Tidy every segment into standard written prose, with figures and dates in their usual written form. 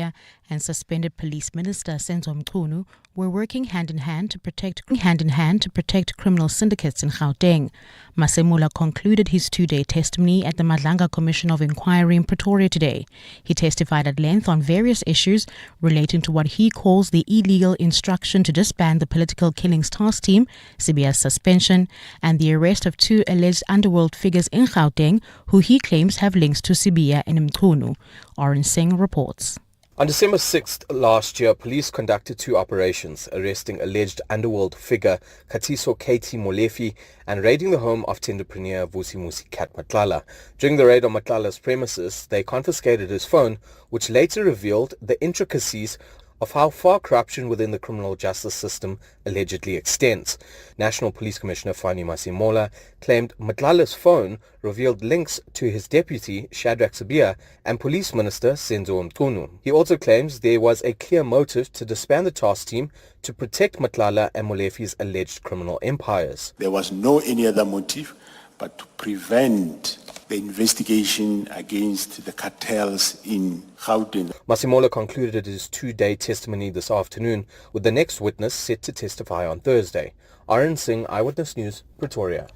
and suspended police minister Senzo Mchunu were working hand in hand to protect criminal syndicates in Gauteng. Masemula concluded his two-day testimony at the Madlanga Commission of Inquiry in Pretoria today. He testified at length on various issues relating to what he calls the illegal instruction to disband the Political Killings Task Team, Sibiya's suspension, and the arrest of two alleged underworld figures in Gauteng who he claims have links to Sibiya and Mchunu. Oren Singh reports. On December 6th last year, police conducted two operations, arresting alleged underworld figure Katiso Katie Molefi and raiding the home of tenderpreneur Vusimusi Kat Matlala. During the raid on Matlala's premises, they confiscated his phone, which later revealed the intricacies of how far corruption within the criminal justice system allegedly extends. National Police Commissioner Fani Masemola claimed Matlala's phone revealed links to his deputy Shadrack Sibiya and Police Minister Senzo Mchunu. He also claims there was a clear motive to disband the task team to protect Matlala and Molefi's alleged criminal empires. There was no any other motive but to prevent the investigation against the cartels in Gauteng. Masemola concluded his two-day testimony this afternoon, with the next witness set to testify on Thursday. Oren Singh, Eyewitness News, Pretoria.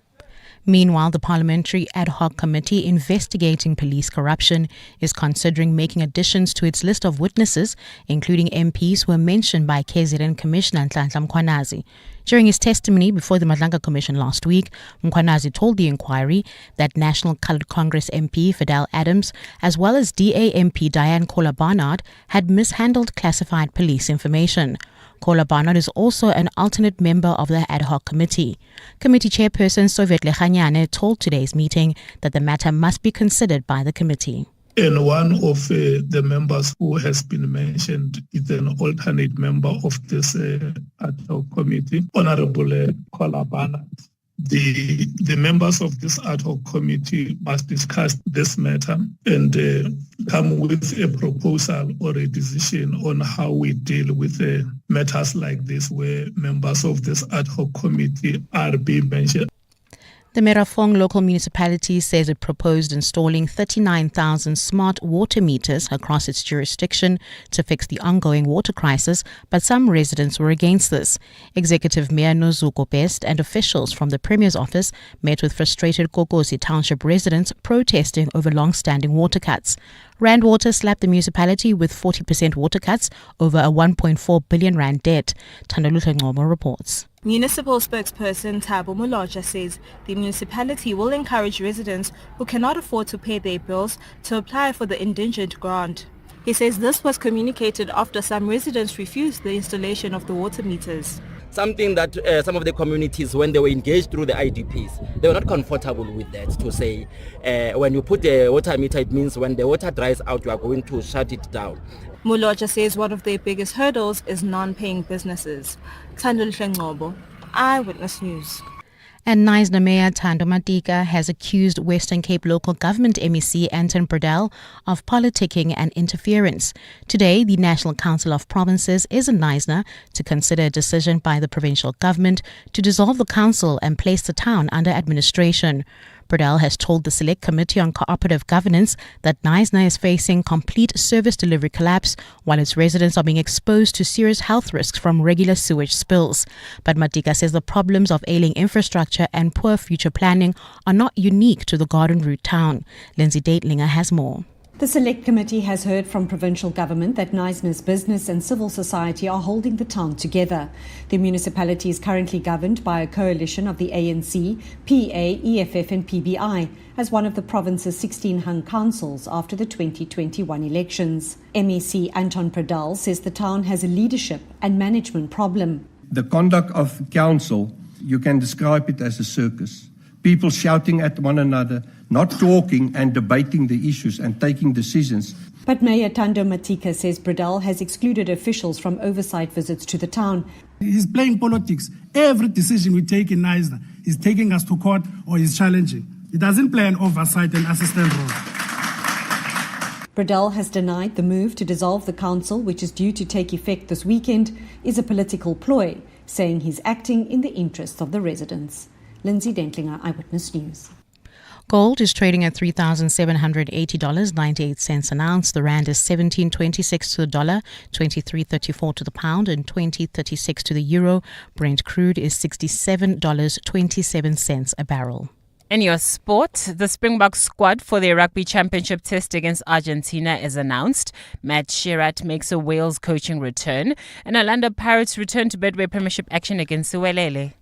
Meanwhile, the Parliamentary Ad Hoc Committee investigating police corruption is considering making additions to its list of witnesses, including MPs who were mentioned by KZN Commissioner Nhlanhla Mkhwanazi. During his testimony before the Madlanga Commission last week, Mkhwanazi told the inquiry that National Coloured Congress MP Fidel Adams, as well as DA MP Diane Kola Barnard, had mishandled classified police information. Kola Barnard is also an alternate member of the ad hoc committee. Committee chairperson Soviet Lechanyane told today's meeting that the matter must be considered by the committee. And one of the members who has been mentioned is an alternate member of this ad hoc committee, Honorable Kola Barnard. The members of this ad hoc committee must discuss this matter and come with a proposal or a decision on how we deal with matters like this where members of this ad hoc committee are being mentioned. The Merafong local municipality says it proposed installing 39,000 smart water meters across its jurisdiction to fix the ongoing water crisis, but some residents were against this. Executive Mayor Nozuko Best and officials from the Premier's office met with frustrated Kokosi Township residents protesting over long-standing water cuts. Rand Water slapped the municipality with 40% water cuts over a 1.4 billion rand debt. Thandolutho Ngcobo reports. Municipal spokesperson Thabo Moloja says the municipality will encourage residents who cannot afford to pay their bills to apply for the indigent grant. He says this was communicated after some residents refused the installation of the water meters. Something that some of the communities, when they were engaged through the IDPs, they were not comfortable with that, to say when you put a water meter, it means when the water dries out, you are going to shut it down. Moloja says one of their biggest hurdles is non-paying businesses. Thandolutho Ngcobo, Eyewitness News. And Knysna Mayor Thando Matika has accused Western Cape Local Government MEC Anton Burdell of politicking and interference. Today, the National Council of Provinces is in Knysna to consider a decision by the provincial government to dissolve the council and place the town under administration. Burdell has told the Select Committee on Cooperative Governance that Knysna is facing complete service delivery collapse while its residents are being exposed to serious health risks from regular sewage spills. But Matika says the problems of ailing infrastructure and poor future planning are not unique to the Garden Route town. Lindsay Datelinger has more. The Select Committee has heard from provincial government that Knysna's business and civil society are holding the town together. The municipality is currently governed by a coalition of the ANC, PA, EFF and PBI as one of the province's 16 hung councils after the 2021 elections. MEC Anton Burdell says the town has a leadership and management problem. The conduct of council, you can describe it as a circus. People shouting at one another, not talking and debating the issues and taking decisions. But Mayor Thando Matika says Burdell has excluded officials from oversight visits to the town. He's playing politics. Every decision we take in Knysna, he's taking us to court or he's challenging. He doesn't play an oversight and assistant role. Burdell has denied the move to dissolve the council, which is due to take effect this weekend, is a political ploy, saying he's acting in the interests of the residents. Lindsay Dentlinger, Eyewitness News. Gold is trading at $3,780.98 an ounce. The rand is 17.26 to the dollar, 23.34 to the pound, and 20.36 to the euro. Brent crude is $67.27 a barrel. In your sport, the Springbok squad for their rugby championship test against Argentina is announced. Matt Shearat makes a Wales coaching return, and Orlando Pirates return to Betway Premiership action against Suwelele.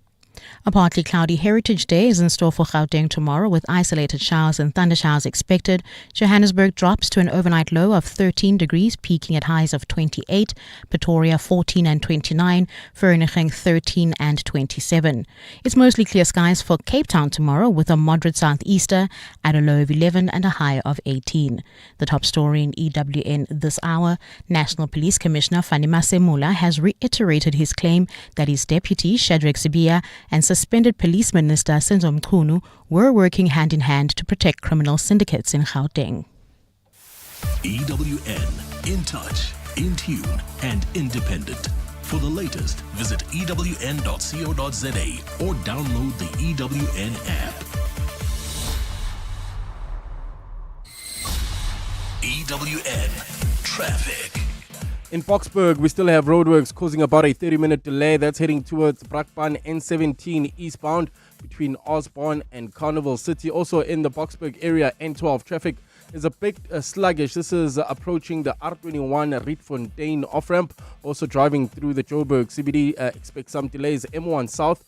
A partly cloudy Heritage Day is in store for Gauteng tomorrow, with isolated showers and thundershowers expected. Johannesburg drops to an overnight low of 13 degrees, peaking at highs of 28. Pretoria 14 and 29. Vereeniging 13 and 27. It's mostly clear skies for Cape Town tomorrow, with a moderate southeaster at a low of 11 and a high of 18. The top story in EWN this hour: National Police Commissioner Fani Masemula has reiterated his claim that his deputy, Shadrack Sibia, and suspended Police Minister Senzo Mchunu were working hand in hand to protect criminal syndicates in Gauteng. EWN, in touch, in tune, and independent. For the latest, visit ewn.co.za or download the EWN app. EWN Traffic. In Boksburg, we still have roadworks causing about a 30-minute delay. That's heading towards Brakpan N17 eastbound between Osborne and Carnival City. Also in the Boksburg area, N12 traffic is a bit sluggish. This is approaching the R21 Rietfontein off-ramp. Also driving through the Joburg CBD, expect some delays. M1 South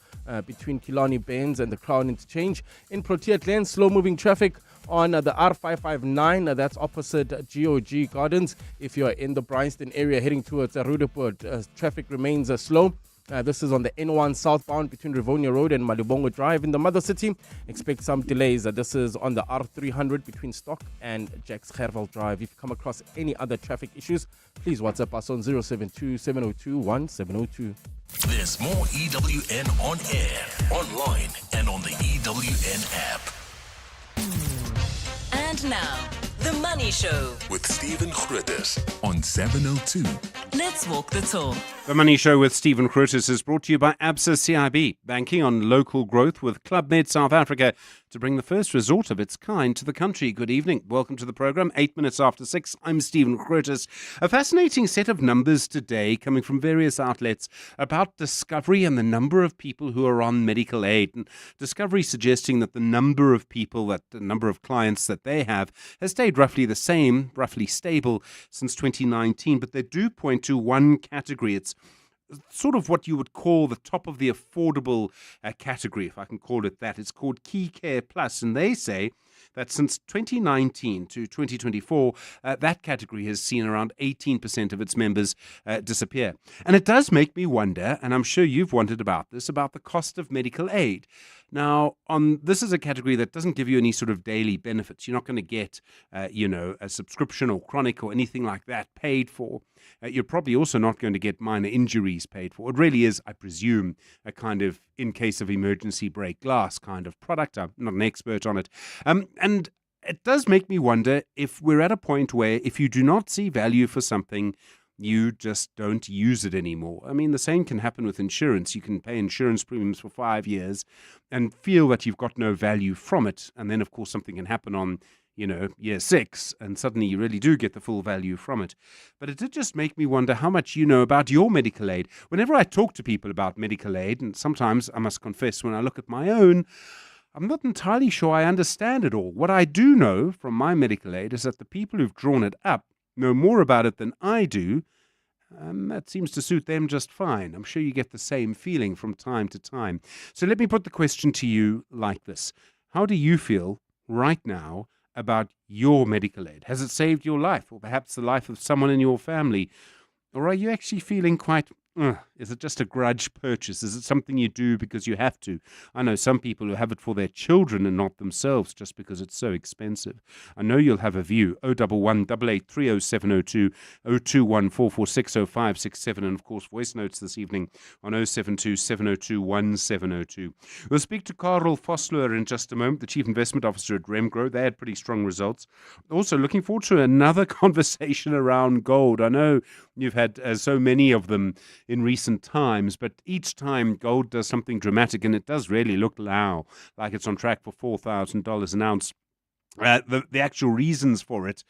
between Killarney Bains and the Crown Interchange. In Protea Glen, slow-moving traffic on the R559, that's opposite GOG Gardens. If you're in the Bryanston area heading towards Rudaport, traffic remains slow. This is on the N1 southbound between Rivonia Road and Malibongo Drive. In the Mother City, expect some delays. This is on the R300 between Stock and Jacks Gerwel Drive. If you come across any other traffic issues, please WhatsApp us on 072-702-1702. There's more EWN on air, online, and on the EWN app. And now, The Money Show with Stephen Grootes on 702. Let's walk the talk. The Money Show with Stephen Grootes is brought to you by ABSA CIB, banking on local growth with Club Med South Africa to bring the first resort of its kind to the country. Good evening. Welcome to the program. 8 minutes after 6. I'm Stephen Grootes. A fascinating set of numbers today coming from various outlets about Discovery and the number of people who are on medical aid. And Discovery suggesting that the number of clients that they have has stayed roughly the same, roughly stable since 2019. But they do point to one category. It's sort of what you would call the top of the affordable category, if I can call it that. It's called Key Care Plus, and they say that since 2019 to 2024, that category has seen around 18% of its members disappear. And it does make me wonder, and I'm sure you've wondered about this, about the cost of medical aid. Now, this is a category that doesn't give you any sort of daily benefits. You're not going to get, a subscription or chronic or anything like that paid for. You're probably also not going to get minor injuries paid for. It really is, I presume, a kind of in case of emergency break glass kind of product. I'm not an expert on it. And it does make me wonder if we're at a point where if you do not see value for something, you just don't use it anymore. I mean, the same can happen with insurance. You can pay insurance premiums for 5 years and feel that you've got no value from it. And then, of course, something can happen on, year 6, and suddenly you really do get the full value from it. But it did just make me wonder how much you know about your medical aid. Whenever I talk to people about medical aid, and sometimes I must confess when I look at my own, I'm not entirely sure I understand it all. What I do know from my medical aid is that the people who've drawn it up know more about it than I do. That seems to suit them just fine. I'm sure you get the same feeling from time to time. So let me put the question to you like this. How do you feel right now about your medical aid? Has it saved your life, or perhaps the life of someone in your family? Or are you actually feeling quite, is it just a grudge purchase? Is it something you do because you have to? I know some people who have it for their children and not themselves just because it's so expensive. I know you'll have a view. 011 883 0702 021 446 0567, and of course voice notes this evening on 072 702 1702. We'll speak to Karel Vosloo in just a moment, the Chief Investment Officer at Remgro. They had pretty strong results. Also looking forward to another conversation around gold. I know you've had so many of them in recent recent times, but each time gold does something dramatic, and it does really look now like it's on track for $4,000 an ounce. The actual reasons for it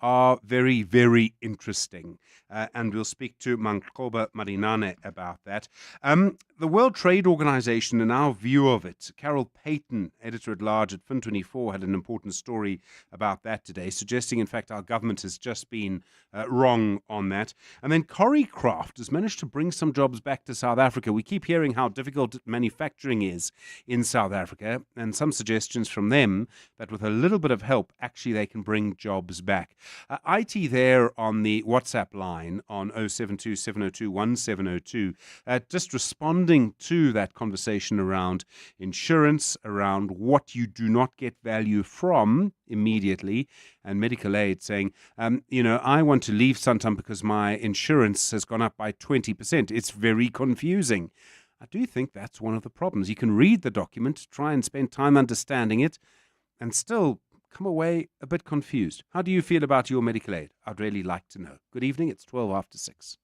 are very, very interesting. And we'll speak to Manqoba Marinane about that. The World Trade Organization, in our view of it, Carol Payton, editor-at-large at Fin24, had an important story about that today, suggesting, in fact, our government has just been wrong on that. And then Coricraft has managed to bring some jobs back to South Africa. We keep hearing how difficult manufacturing is in South Africa, and some suggestions from them that with a little bit of help, actually they can bring jobs back. IT there on the WhatsApp line on 072 702 1702, just responding to that conversation around insurance, around what you do not get value from immediately, and medical aid, saying, I want to leave Santam because my insurance has gone up by 20%. It's very confusing. I do think that's one of the problems. You can read the document, try and spend time understanding it, and still come away a bit confused. How do you feel about your medical aid? I'd really like to know. Good evening. It's 12 after 6.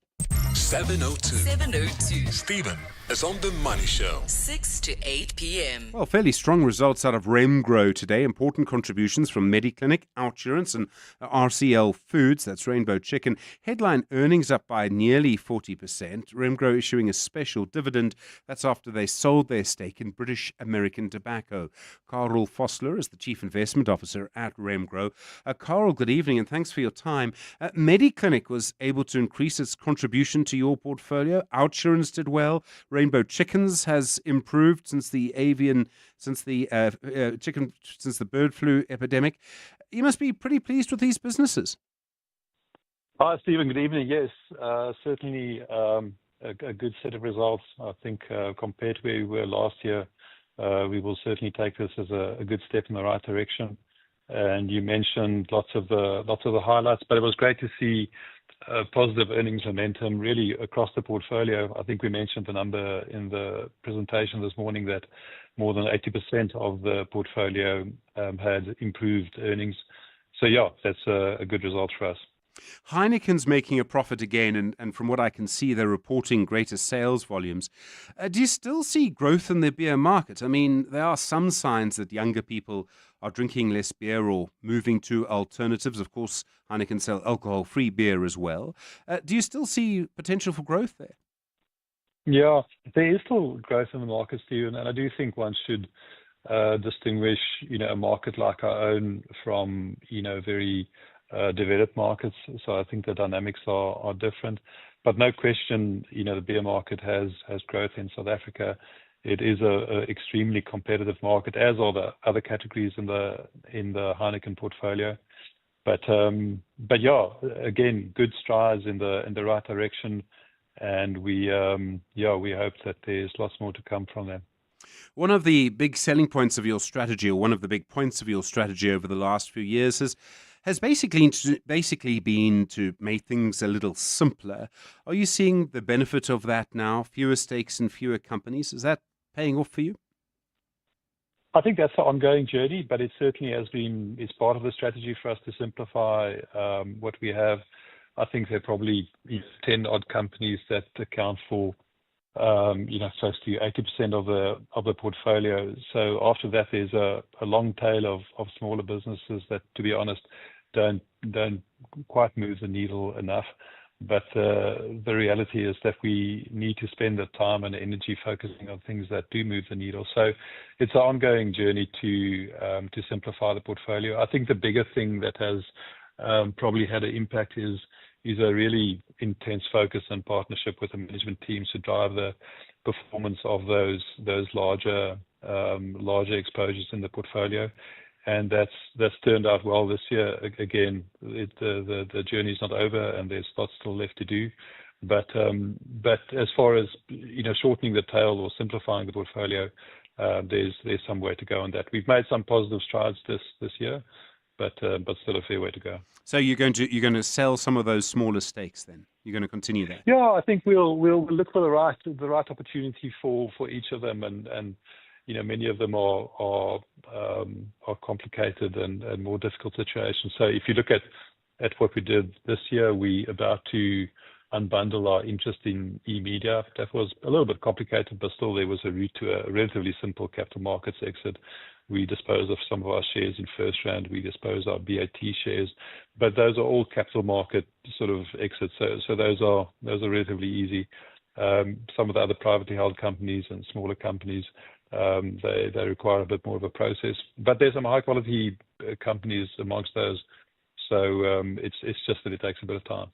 702. Stephen is on The Money Show. 6 to 8 p.m. Well, fairly strong results out of Remgro today. Important contributions from Mediclinic, Outsurance and RCL Foods. That's Rainbow Chicken. Headline earnings up by nearly 40%. Remgro issuing a special dividend. That's after they sold their stake in British American Tobacco. Carl Fossler is the Chief Investment Officer at Remgro. Carl, good evening and thanks for your time. Mediclinic was able to increase its contribution to your portfolio. Outsurance did well. Rainbow Chickens has improved since the bird flu epidemic. You must be pretty pleased with these businesses. Hi, Stephen. Good evening. Yes, certainly a good set of results. I think compared to where we were last year, we will certainly take this as a good step in the right direction. And you mentioned lots of the highlights, but it was great to see positive earnings momentum really across the portfolio. I think we mentioned the number in the presentation this morning that more than 80% of the portfolio had improved earnings. So yeah, that's a good result for us. Heineken's making a profit again, and from what I can see, they're reporting greater sales volumes. Do you still see growth in the beer market? I mean, there are some signs that younger people are drinking less beer or moving to alternatives. Of course, Heineken sell alcohol-free beer as well. Do you still see potential for growth there? Yeah, there is still growth in the market, Stephen, and I do think one should distinguish, a market like our own from, very developed markets. So I think the dynamics are different. But no question, the beer market has growth in South Africa. It is a extremely competitive market, as are the other categories in the Heineken portfolio. But yeah, again, good strides in the right direction, and we hope that there's lots more to come from them. One of the big selling points of your strategy, or one of the big points of your strategy over the last few years has basically been to make things a little simpler. Are you seeing the benefit of that now? Fewer stakes and fewer companies. Is that paying off for you? I think that's an ongoing journey, but it certainly is part of the strategy for us to simplify what we have. I think there are probably 10 odd companies that account for close to 80% of the portfolio. So after that, there's a long tail of smaller businesses that, to be honest, don't quite move the needle enough. But the reality is that we need to spend the time and energy focusing on things that do move the needle. So it's an ongoing journey to simplify the portfolio. I think the bigger thing that has probably had an impact is a really intense focus and partnership with the management teams to drive the performance of those larger exposures in the portfolio. And that's turned out well this year. Again, the journey is not over, and there's lots still left to do. But as far as shortening the tail or simplifying the portfolio, there's some way to go on that. We've made some positive strides this year, but still a fair way to go. So you're going to sell some of those smaller stakes then? You're going to continue that? Yeah, I think we'll look for the right opportunity for each of them, and many of them are complicated and more difficult situations. So if you look at what we did this year, we about to unbundle our interest in eMedia. That was a little bit complicated, but still there was a route to a relatively simple capital markets exit. We disposed of some of our shares in FirstRand. We disposed of our BAT shares, but those are all capital market sort of exits. So those are relatively easy. Some of the other privately held companies and smaller companies, they require a bit more of a process. But there's some high quality companies amongst those. So it's just that it takes a bit of time.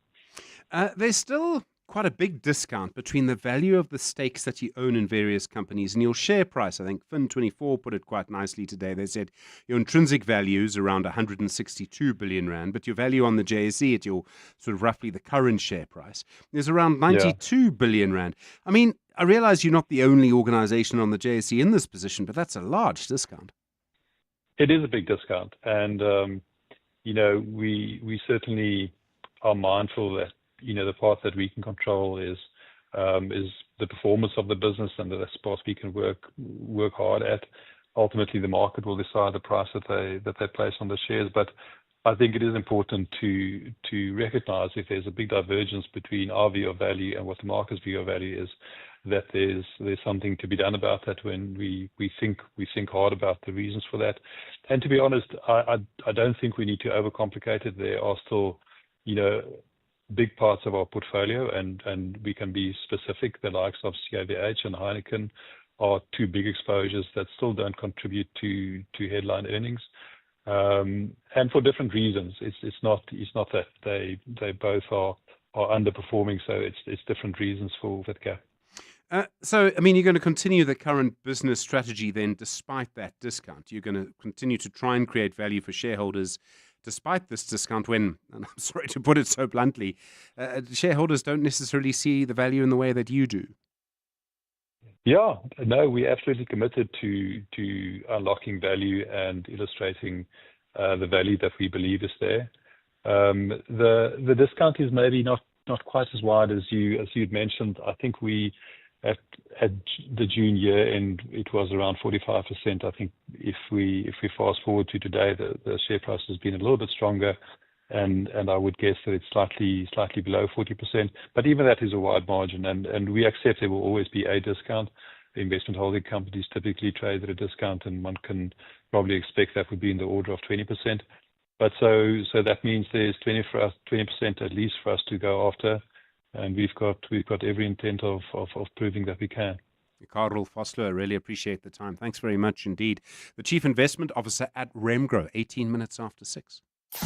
There's still quite a big discount between the value of the stakes that you own in various companies and your share price. I think Fin24 put it quite nicely today. They said your intrinsic value is around 162 billion rand, but your value on the JSE at your sort of roughly the current share price is around 92 billion rand. I mean, I realize you're not the only organization on the JSE in this position, but that's a large discount. It is a big discount. And, we certainly are mindful that the part that we can control is the performance of the business, and that's part we can work hard at. Ultimately, the market will decide the price that they place on the shares. But I think it is important to recognize if there's a big divergence between our view of value and what the market's view of value is, that there's something to be done about that when we think hard about the reasons for that. And to be honest, I don't think we need to overcomplicate it. There are still big parts of our portfolio, and we can be specific. The likes of CIVH and Heineken are two big exposures that still don't contribute to headline earnings, and for different reasons. It's not that they both are underperforming. So it's different reasons for that gap. So, I mean, you're going to continue the current business strategy then, despite that discount. You're going to continue to try and create value for shareholders despite this discount when, and I'm sorry to put it so bluntly, shareholders don't necessarily see the value in the way that you do. Yeah, no, we're absolutely committed to unlocking value and illustrating the value that we believe is there. The discount is maybe not quite as wide as you'd mentioned. I think we at the June year end, it was around 45%. I think if we fast forward to today, the share price has been a little bit stronger, and I would guess that it's slightly below 40%. But even that is a wide margin, and we accept there will always be a discount. The investment holding companies typically trade at a discount, and one can probably expect that would be in the order of 20%. But so that means there's 20% at least for us to go after. And we've got every intent of proving that we can. Karel Vosloo, I really appreciate the time. Thanks very much indeed. The Chief Investment Officer at Remgro, 18 minutes after 6.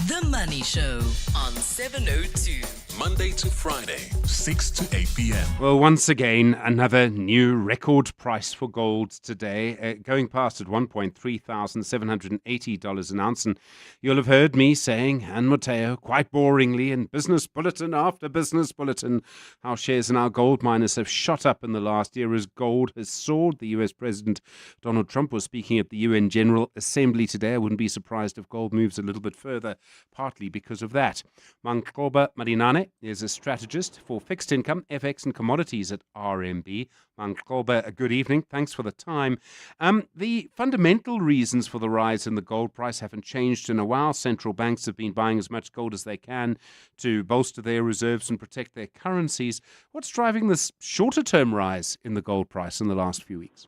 The Money Show on 702. Monday to Friday, 6 to 8 p.m. Well, once again, another new record price for gold today, going past at $1,380 an ounce. And you'll have heard me saying, and Matteo, quite boringly in business bulletin after business bulletin, how shares in our gold miners have shot up in the last year as gold has soared. The US President Donald Trump was speaking at the UN General Assembly today. I wouldn't be surprised if gold moves a little bit further, partly because of that. Manqoba Marinane is a strategist for fixed income, FX and commodities at RMB. Manqoba, a good evening. Thanks for the time. The fundamental reasons for the rise in the gold price haven't changed in a while. Central banks have been buying as much gold as they can to bolster their reserves and protect their currencies. What's driving this shorter-term rise in the gold price in the last few weeks?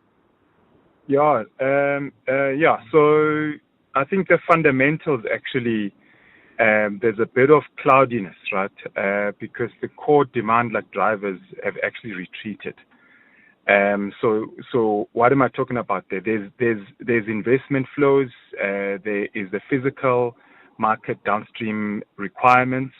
So I think the fundamentals actually, there's a bit of cloudiness, right? Because the core demand like drivers have actually retreated. So what am I talking about there? There's investment flows. There is the physical market downstream requirements.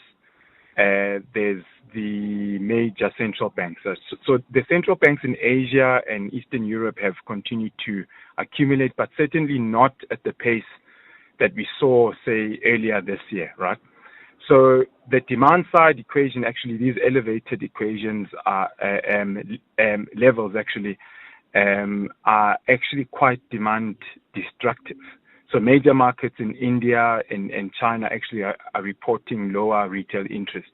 There's the major central banks. So the central banks in Asia and Eastern Europe have continued to accumulate, but certainly not at the pace that we saw, say, earlier this year, right? So the demand side equation, actually, these elevated equations are levels actually are actually quite demand destructive. So major markets in India and China actually are reporting lower retail interest.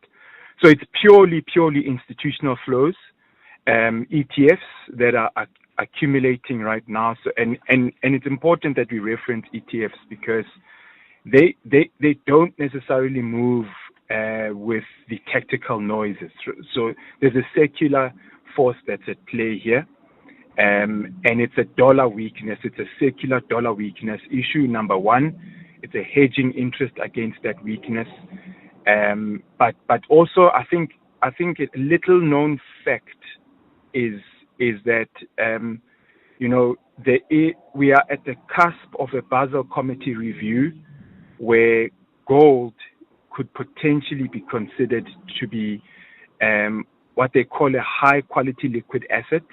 So it's purely institutional flows, ETFs that are accumulating right now. So and it's important that we reference ETFs because they don't necessarily move with the tactical noises. So there's a secular force that's at play here. And it's a dollar weakness. It's a secular dollar weakness. Issue number one, it's a hedging interest against that weakness. But also, I think a little known fact is that we are at the cusp of a Basel Committee review where gold could potentially be considered to be what they call a high quality liquid asset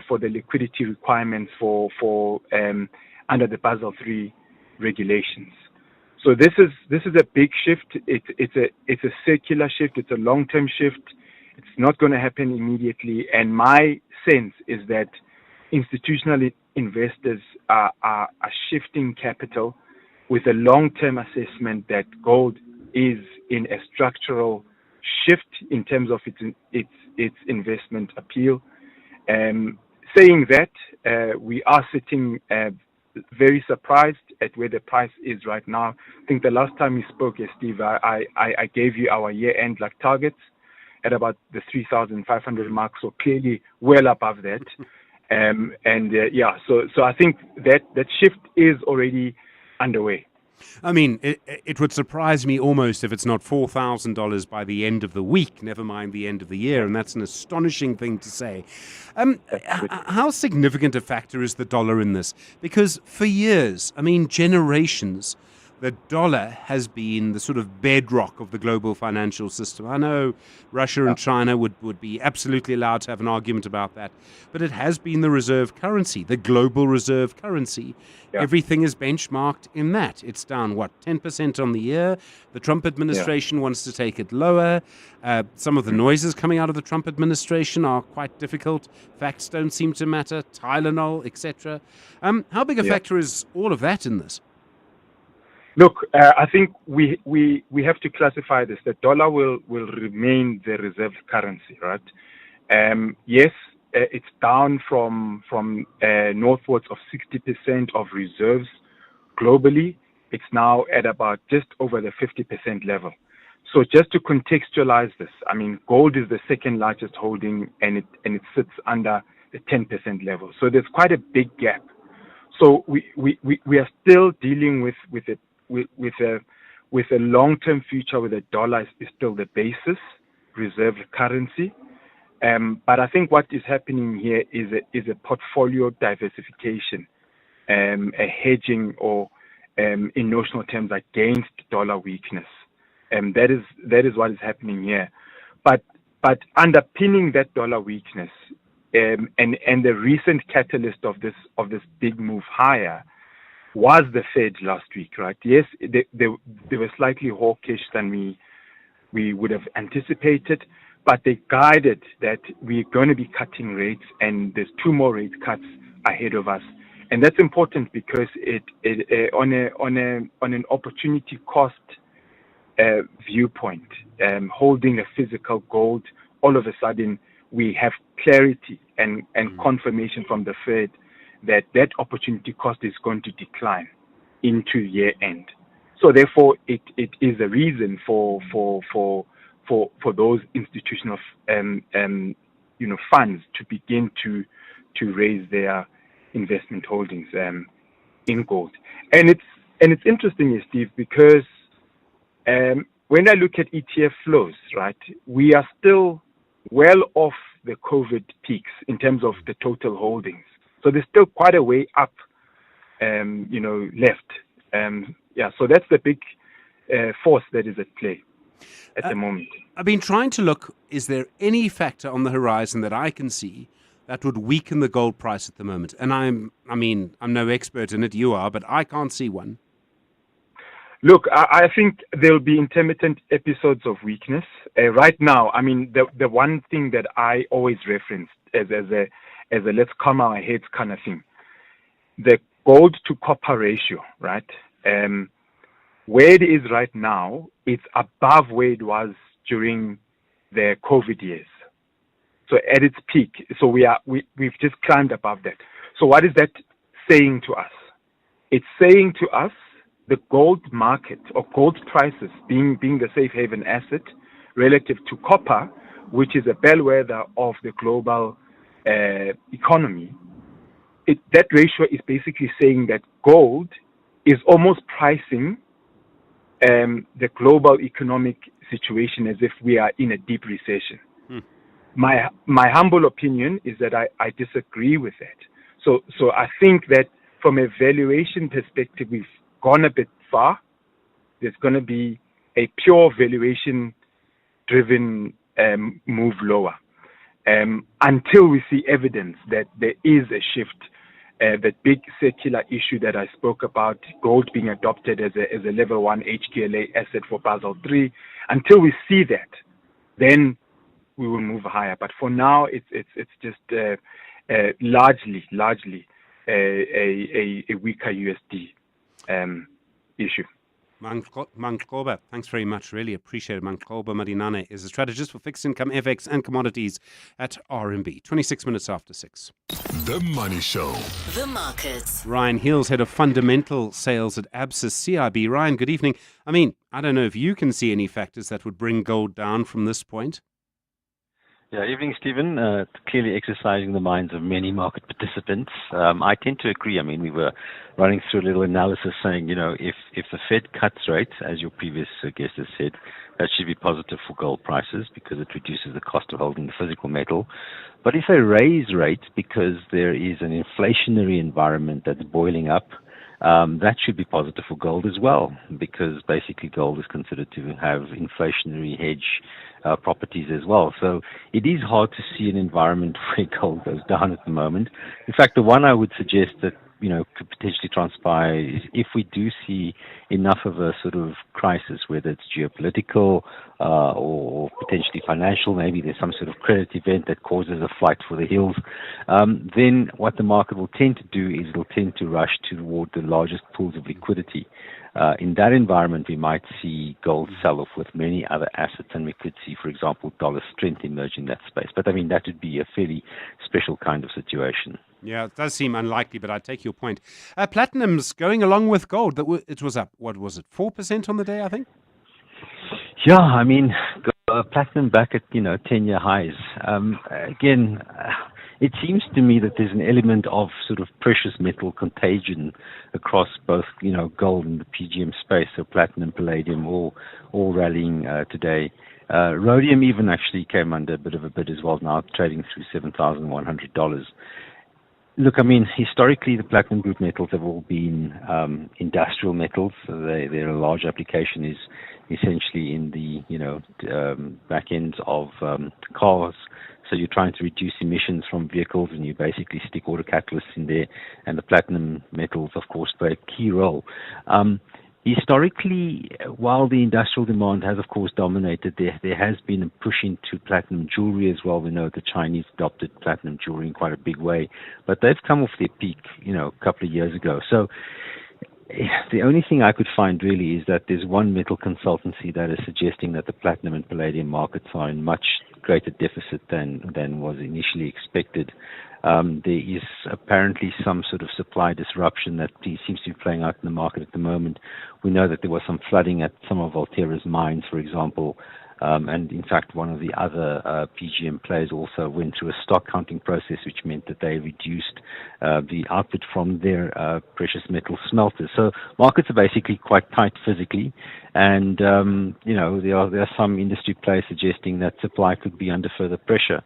for the liquidity requirements for under the Basel III regulations. So this is a big shift. It's a circular shift. It's a long-term shift. It's not going to happen immediately. And my sense is that institutional investors are shifting capital with a long-term assessment that gold is in a structural shift in terms of its investment appeal. Saying that, we are sitting very surprised at where the price is right now. I think the last time we spoke, Steve, I gave you our year-end targets at about the 3,500 mark, so clearly well above that. So I think that shift is already underway. I mean, it would surprise me almost if it's not $4,000 by the end of the week, never mind the end of the year, and that's an astonishing thing to say. How significant a factor is the dollar in this? Because for years, generations, the dollar has been the sort of bedrock of the global financial system. I know Russia and China would be absolutely allowed to have an argument about that, but it has been the reserve currency, the global reserve currency. Yeah. Everything is benchmarked in that. It's down, 10% on the year. The Trump administration wants to take it lower. Some of the noises coming out of the Trump administration are quite difficult. Facts don't seem to matter. Tylenol, etc. How big a factor is all of that in this? Look, I think we have to classify this. The dollar will remain the reserve currency, right? Yes, it's down from northwards of 60% of reserves globally. It's now at about just over the 50% level. So just to contextualize this, gold is the second largest holding, and it sits under the 10% level. So there's quite a big gap. So we are still dealing with a long-term future where the dollar is still the basis reserve currency. But I think what is happening here is a portfolio diversification, a hedging or in notional terms against dollar weakness. That is what is happening here. But underpinning that dollar weakness and the recent catalyst of this big move higher was the Fed last week, right? Yes, they were slightly hawkish than we would have anticipated, but they guided that we're going to be cutting rates, and there's 2 more rate cuts ahead of us, and that's important because it on an opportunity cost viewpoint, holding a physical gold, all of a sudden we have clarity and confirmation from the Fed that opportunity cost is going to decline into year end. So therefore, it is a reason for those institutional funds to begin to raise their investment holdings in gold. And it's interesting, Steve, because when I look at ETF flows, right, we are still well off the COVID peaks in terms of the total holdings. So there's still quite a way up, left. So that's the big force that is at play at the moment. I've been trying to look, is there any factor on the horizon that I can see that would weaken the gold price at the moment? And I'm no expert in it, you are, but I can't see one. Look, I think there'll be intermittent episodes of weakness. Right now, the one thing that I always reference as a let's calm our heads kind of thing, the gold to copper ratio, right? Where it is right now, it's above where it was during the COVID years. So at its peak, so we've just climbed above that. So what is that saying to us? It's saying to us the gold market or gold prices being the safe haven asset relative to copper, which is a bellwether of the global economy, that ratio is basically saying that gold is almost pricing the global economic situation as if we are in a deep recession. My humble opinion is that I disagree with that. So I think that from a valuation perspective, we've gone a bit far. There's going to be a pure valuation-driven move lower until we see evidence that there is a shift. That big secular issue that I spoke about, gold being adopted as a level 1 HQLA asset for Basel III. Until we see that, then we will move higher. But for now, it's just largely a weaker USD issue. Mankoba, thanks very much. Really appreciate it. Mankoba Madinane is a strategist for fixed income, FX and commodities at RMB. 26 minutes after 6. The Money Show. The markets. Ryan Hills, head of fundamental sales at Absa CIB. Ryan, good evening. I mean, I don't know if you can see any factors that would bring gold down from this point. Yeah, evening, Stephen. Clearly exercising the minds of many market participants. I tend to agree. I mean, we were running through a little analysis saying, if the Fed cuts rates, as your previous guest has said, that should be positive for gold prices because it reduces the cost of holding the physical metal. But if they raise rates because there is an inflationary environment that's boiling up, that should be positive for gold as well, because basically gold is considered to have inflationary hedge properties as well. So it is hard to see an environment where gold goes down at the moment. In fact, the one I would suggest that could potentially transpire is if we do see enough of a sort of crisis, whether it's geopolitical or potentially financial, maybe there's some sort of credit event that causes a flight for the hills, then what the market will tend to do is it'll tend to rush toward the largest pools of liquidity. In that environment, we might see gold sell off with many other assets, and we could see, for example, dollar strength emerge in that space. But I mean, that would be a fairly special kind of situation. Yeah, it does seem unlikely, but I take your point. Platinum's going along with gold. It was up, what was it, 4% on the day, I think? Yeah, I mean, platinum back at, 10-year highs. Again, it seems to me that there's an element of sort of precious metal contagion across both, gold and the PGM space. So platinum, palladium, all rallying today. Rhodium even actually came under a bit of a bid as well, now trading through $7,100. Look, I mean, historically, the platinum group metals have all been industrial metals. So their large application is essentially in the, back ends of cars. So you're trying to reduce emissions from vehicles, and you basically stick auto catalysts in there. And the platinum metals, of course, play a key role. Historically, while the industrial demand has, of course, dominated, there has been a push into platinum jewelry as well. We know the Chinese adopted platinum jewelry in quite a big way, but they've come off their peak, a couple of years ago. So the only thing I could find really is that there's one metal consultancy that is suggesting that the platinum and palladium markets are in much greater deficit than was initially expected. There is apparently some sort of supply disruption that seems to be playing out in the market at the moment. We know that there was some flooding at some of Valterra's mines, for example. And in fact, one of the other PGM players also went through a stock counting process, which meant that they reduced the output from their precious metal smelters. So markets are basically quite tight physically. And, there are some industry players suggesting that supply could be under further pressure.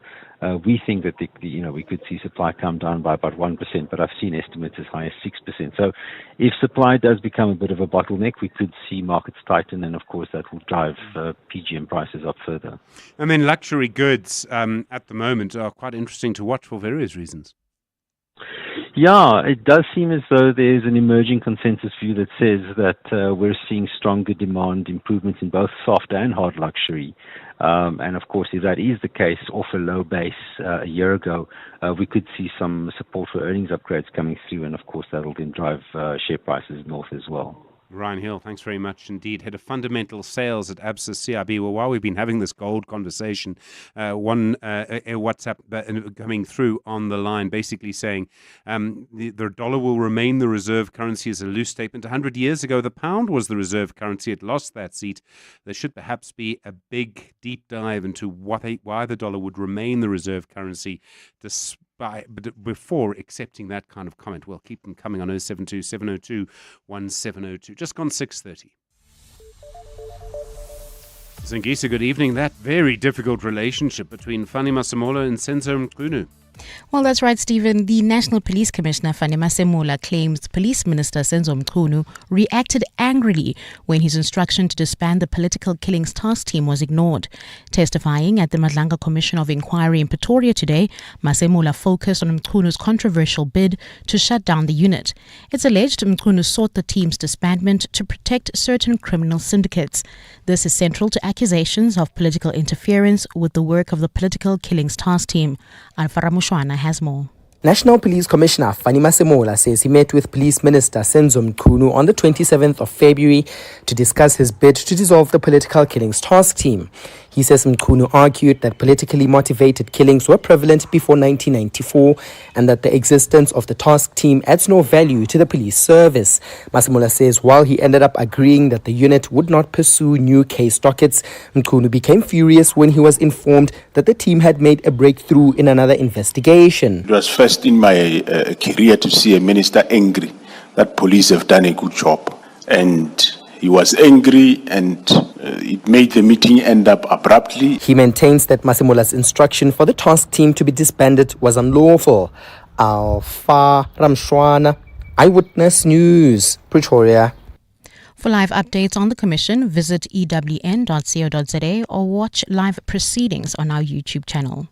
We think that we could see supply come down by about 1%, but I've seen estimates as high as 6%. So if supply does become a bit of a bottleneck, we could see markets tighten, and of course that will drive PGM prices up further. I mean, luxury goods at the moment are quite interesting to watch for various reasons. Yeah, it does seem as though there's an emerging consensus view that says that we're seeing stronger demand improvements in both soft and hard luxury. And of course, if that is the case, off a low base a year ago, we could see some support for earnings upgrades coming through. And of course, that'll then drive share prices north as well. Ryan Hill, thanks very much indeed. Head of fundamental sales at ABSA CIB. Well, while we've been having this gold conversation, a WhatsApp coming through on the line basically saying the dollar will remain the reserve currency as a loose statement. 100 years ago, the pound was the reserve currency. It lost that seat. There should perhaps be a big deep dive into why the dollar would remain the reserve currency but before accepting that kind of comment. Well, keep them coming on 072 702 1702. Just gone 6:30. Zingisa, good evening. That very difficult relationship between Fani Masemola and Senzo Mchunu. Well, that's right, Stephen. The National Police Commissioner, Fani Masemola, claims Police Minister Senzo Mchunu reacted angrily when his instruction to disband the Political Killings Task Team was ignored. Testifying at the Madlanga Commission of Inquiry in Pretoria today, Masemola focused on Mchunu's controversial bid to shut down the unit. It's alleged Mchunu sought the team's disbandment to protect certain criminal syndicates. This is central to accusations of political interference with the work of the Political Killings Task Team. Alfara Mushwana has more. National Police Commissioner Fani Masemola says he met with Police Minister Senzo Mchunu on the 27th of February to discuss his bid to dissolve the Political Killings Task Team. He says Mchunu argued that politically motivated killings were prevalent before 1994 and that the existence of the task team adds no value to the police service. Masemola says while he ended up agreeing that the unit would not pursue new case dockets, Mchunu became furious when he was informed that the team had made a breakthrough in another investigation. It was first in my career to see a minister angry that police have done a good job. And he was angry and it made the meeting end up abruptly. He maintains that Masemola's instruction for the task team to be disbanded was unlawful. Alfa Ramshwana, Eyewitness News, Pretoria. For live updates on the Commission, visit ewn.co.za or watch live proceedings on our YouTube channel.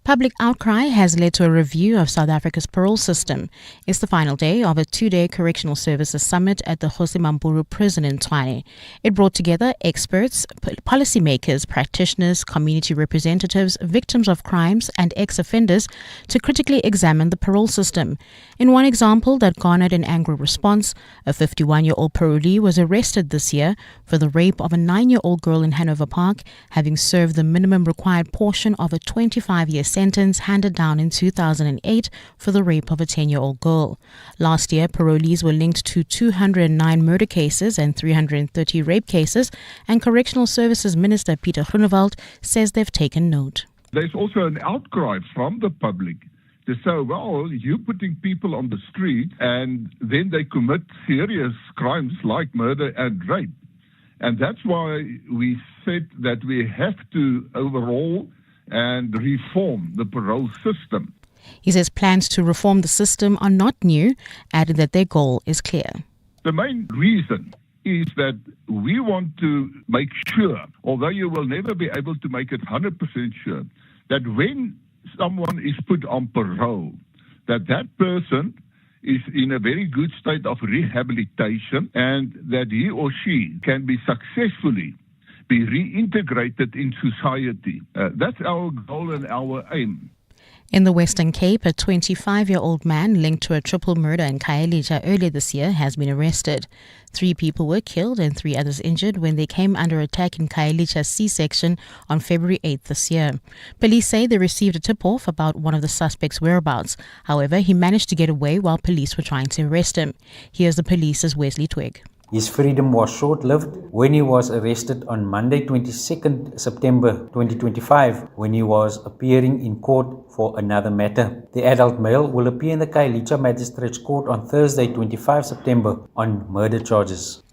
Public outcry has led to a review of South Africa's parole system. It's the final day of a two-day Correctional Services Summit at the Jose Mamburu prison in Tshwane. It brought together experts, policymakers, practitioners, community representatives, victims of crimes and ex-offenders to critically examine the parole system. In one example that garnered an angry response, a 51-year-old parolee was arrested this year for the rape of a 9-year-old girl in Hanover Park, having served the minimum required portion of a 25-year sentence handed down in 2008 for the rape of a 10-year-old girl. Last year, parolees were linked to 209 murder cases and 330 rape cases, and Correctional Services Minister Pieter Groenewald says they've taken note. There's also an outcry from the public to say, well, you're putting people on the street and then they commit serious crimes like murder and rape. And that's why we said that we have to overhaul and reform the parole system. He says plans to reform the system are not new, adding that their goal is clear. The main reason is that we want to make sure, although you will never be able to make it 100% sure, that when someone is put on parole, that person is in a very good state of rehabilitation and that he or she can be successfully be reintegrated in society. That's our goal and our aim. In the Western Cape, a 25-year-old man linked to a triple murder in Khayelitsha earlier this year has been arrested. 3 people were killed and 3 others injured when they came under attack in Khayelitsha C-section on February 8th this year. Police say they received a tip-off about one of the suspects' whereabouts. However, he managed to get away while police were trying to arrest him. Here's the police's Wesley Twigg. His freedom was short-lived when he was arrested on Monday 22nd September 2025 when he was appearing in court for another matter. The adult male will appear in the Khayelitsha Magistrates Court on Thursday 25 September on murder charges.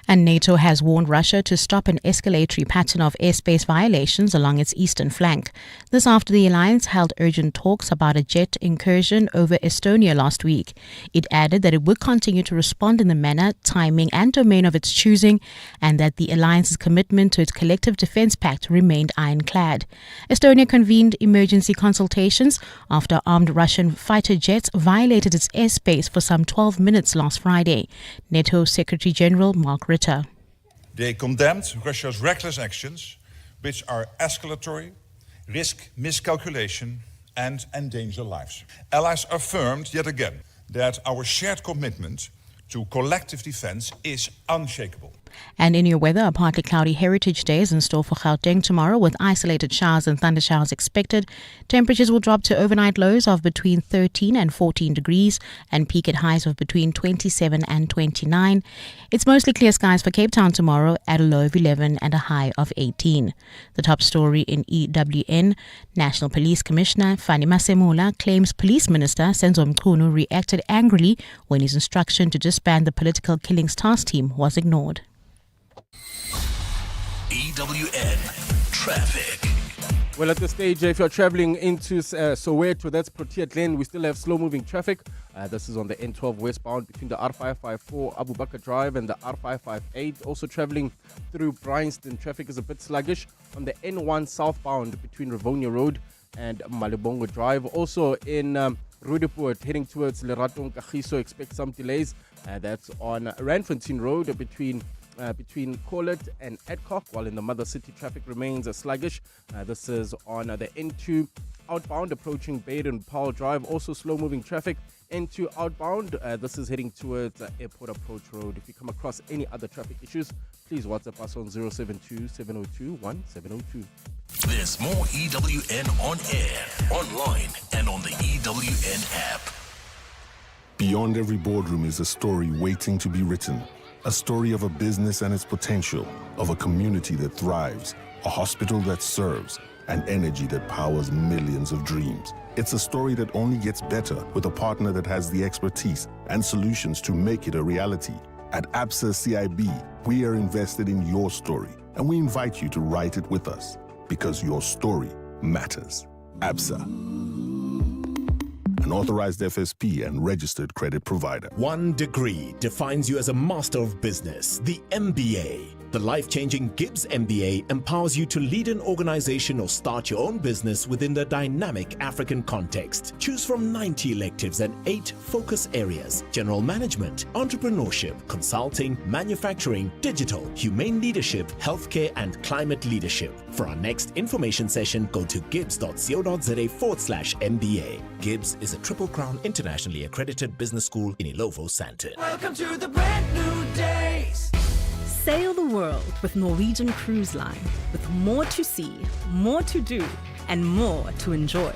And NATO has warned Russia to stop an escalatory pattern of airspace violations along its eastern flank. This after the alliance held urgent talks about a jet incursion over Estonia last week. It added that it would continue to respond in the manner, timing and domain of its choosing, and that the alliance's commitment to its collective defense pact remained ironclad. Estonia convened emergency consultations after armed Russian fighter jets violated its airspace for some 12 minutes last Friday. NATO Secretary General Mark Rutte. They condemned Russia's reckless actions, which are escalatory, risk miscalculation, and endanger lives. Allies affirmed yet again that our shared commitment to collective defense is unshakable. And in your weather, a partly cloudy Heritage Day is in store for Gauteng tomorrow with isolated showers and thunder showers expected. Temperatures will drop to overnight lows of between 13 and 14 degrees and peak at highs of between 27 and 29. It's mostly clear skies for Cape Town tomorrow at a low of 11 and a high of 18. The top story in EWN, National Police Commissioner Fani Masemola claims Police Minister Senzo Mchunu reacted angrily when his instruction to disband the Political Killings Task Team was ignored. EWN Traffic. Well, at this stage, if you're traveling into Soweto, that's Protea Glen, we still have slow-moving traffic. This is on the N12 westbound between the R554 Abu Bakr Drive and the R558. Also traveling through Bryanston, traffic is a bit sluggish on the N1 southbound between Rivonia Road and Malibongo Drive. Also in Roodepoort, heading towards Lerato Kagiso, expect some delays. That's on Randfontein Road between Corlett and Adcock, while in the Mother City traffic remains sluggish. This is on the N2 outbound approaching Baden Powell Drive. Also slow-moving traffic. N2 outbound, this is heading towards Airport Approach Road. If you come across any other traffic issues, please WhatsApp us on 072-702-1702. There's more EWN on air, online, and on the EWN app. Beyond every boardroom is a story waiting to be written. A story of a business and its potential, of a community that thrives, a hospital that serves, and energy that powers millions of dreams. It's a story that only gets better with a partner that has the expertise and solutions to make it a reality. At ABSA CIB, we are invested in your story, and we invite you to write it with us, because your story matters. ABSA, an authorized FSP and registered credit provider. One degree defines you as a master of business, the MBA. The life-changing Gibbs MBA empowers you to lead an organization or start your own business within the dynamic African context. Choose from 90 electives and 8 focus areas: general management, entrepreneurship, consulting, manufacturing, digital, humane leadership, healthcare, and climate leadership. For our next information session, go to gibbs.co.za/MBA. Gibbs is a Triple Crown internationally accredited business school in Ilovo, Sandton. Welcome to the brand new days. Sail the world with Norwegian Cruise Line, with more to see, more to do, and more to enjoy.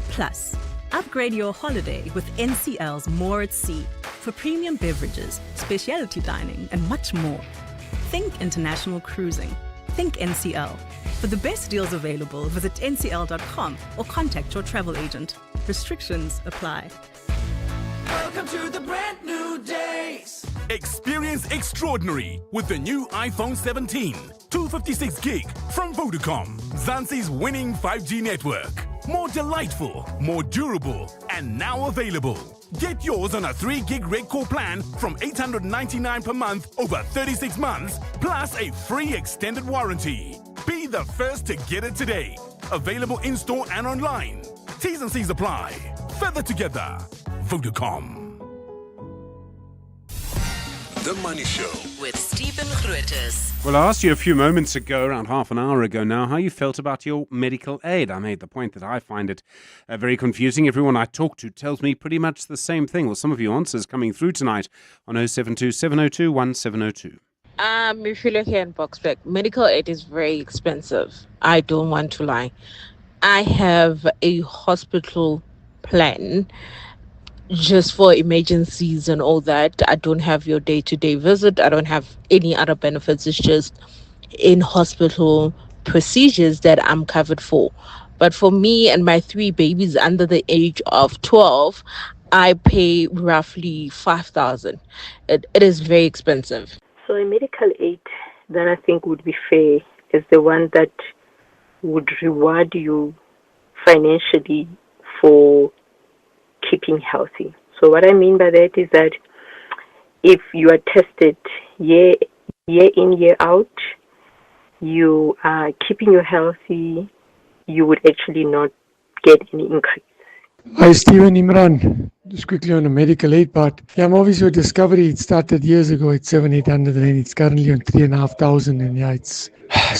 Plus, upgrade your holiday with NCL's More at Sea for premium beverages, specialty dining, and much more. Think international cruising. Think NCL. For the best deals available, visit ncl.com or contact your travel agent. Restrictions apply. Welcome to the brand new days. Experience extraordinary with the new iPhone 17, 256 gig from Vodacom, Zanzi's winning 5G network. More delightful, more durable, and now available. Get yours on a 3 gig Red Core plan from $899 per month over 36 months, plus a free extended warranty. Be the first to get it today. Available in-store and online. T's and C's apply. Further together. Vodacom. The Money Show with Stephen Grootes. Well, I asked you a few moments ago, around half an hour ago now, how you felt about your medical aid. I made the point that I find it very confusing. Everyone I talk to tells me pretty much the same thing. Well, some of your answers coming through tonight on 072 702 1702. If you look here in Boxburg, medical aid is very expensive. I don't want to lie. I have a hospital plan just for emergencies and all that. I don't have your day-to-day visit. I don't have any other benefits. It's just in hospital procedures that I'm covered for. But for me and my 3 babies under the age of 12, I pay roughly 5,000. It is very expensive. So a medical aid that I think would be fair is the one that would reward you financially for keeping healthy. So what I mean by that is that if you are tested year in, year out, you are keeping you healthy, you would actually not get any increase. Hi, Stephen Imran. Just quickly on the medical aid part. Yeah, I'm obviously with Discovery. It started years ago at 700-800 and it's currently on 3,500 and yeah, it's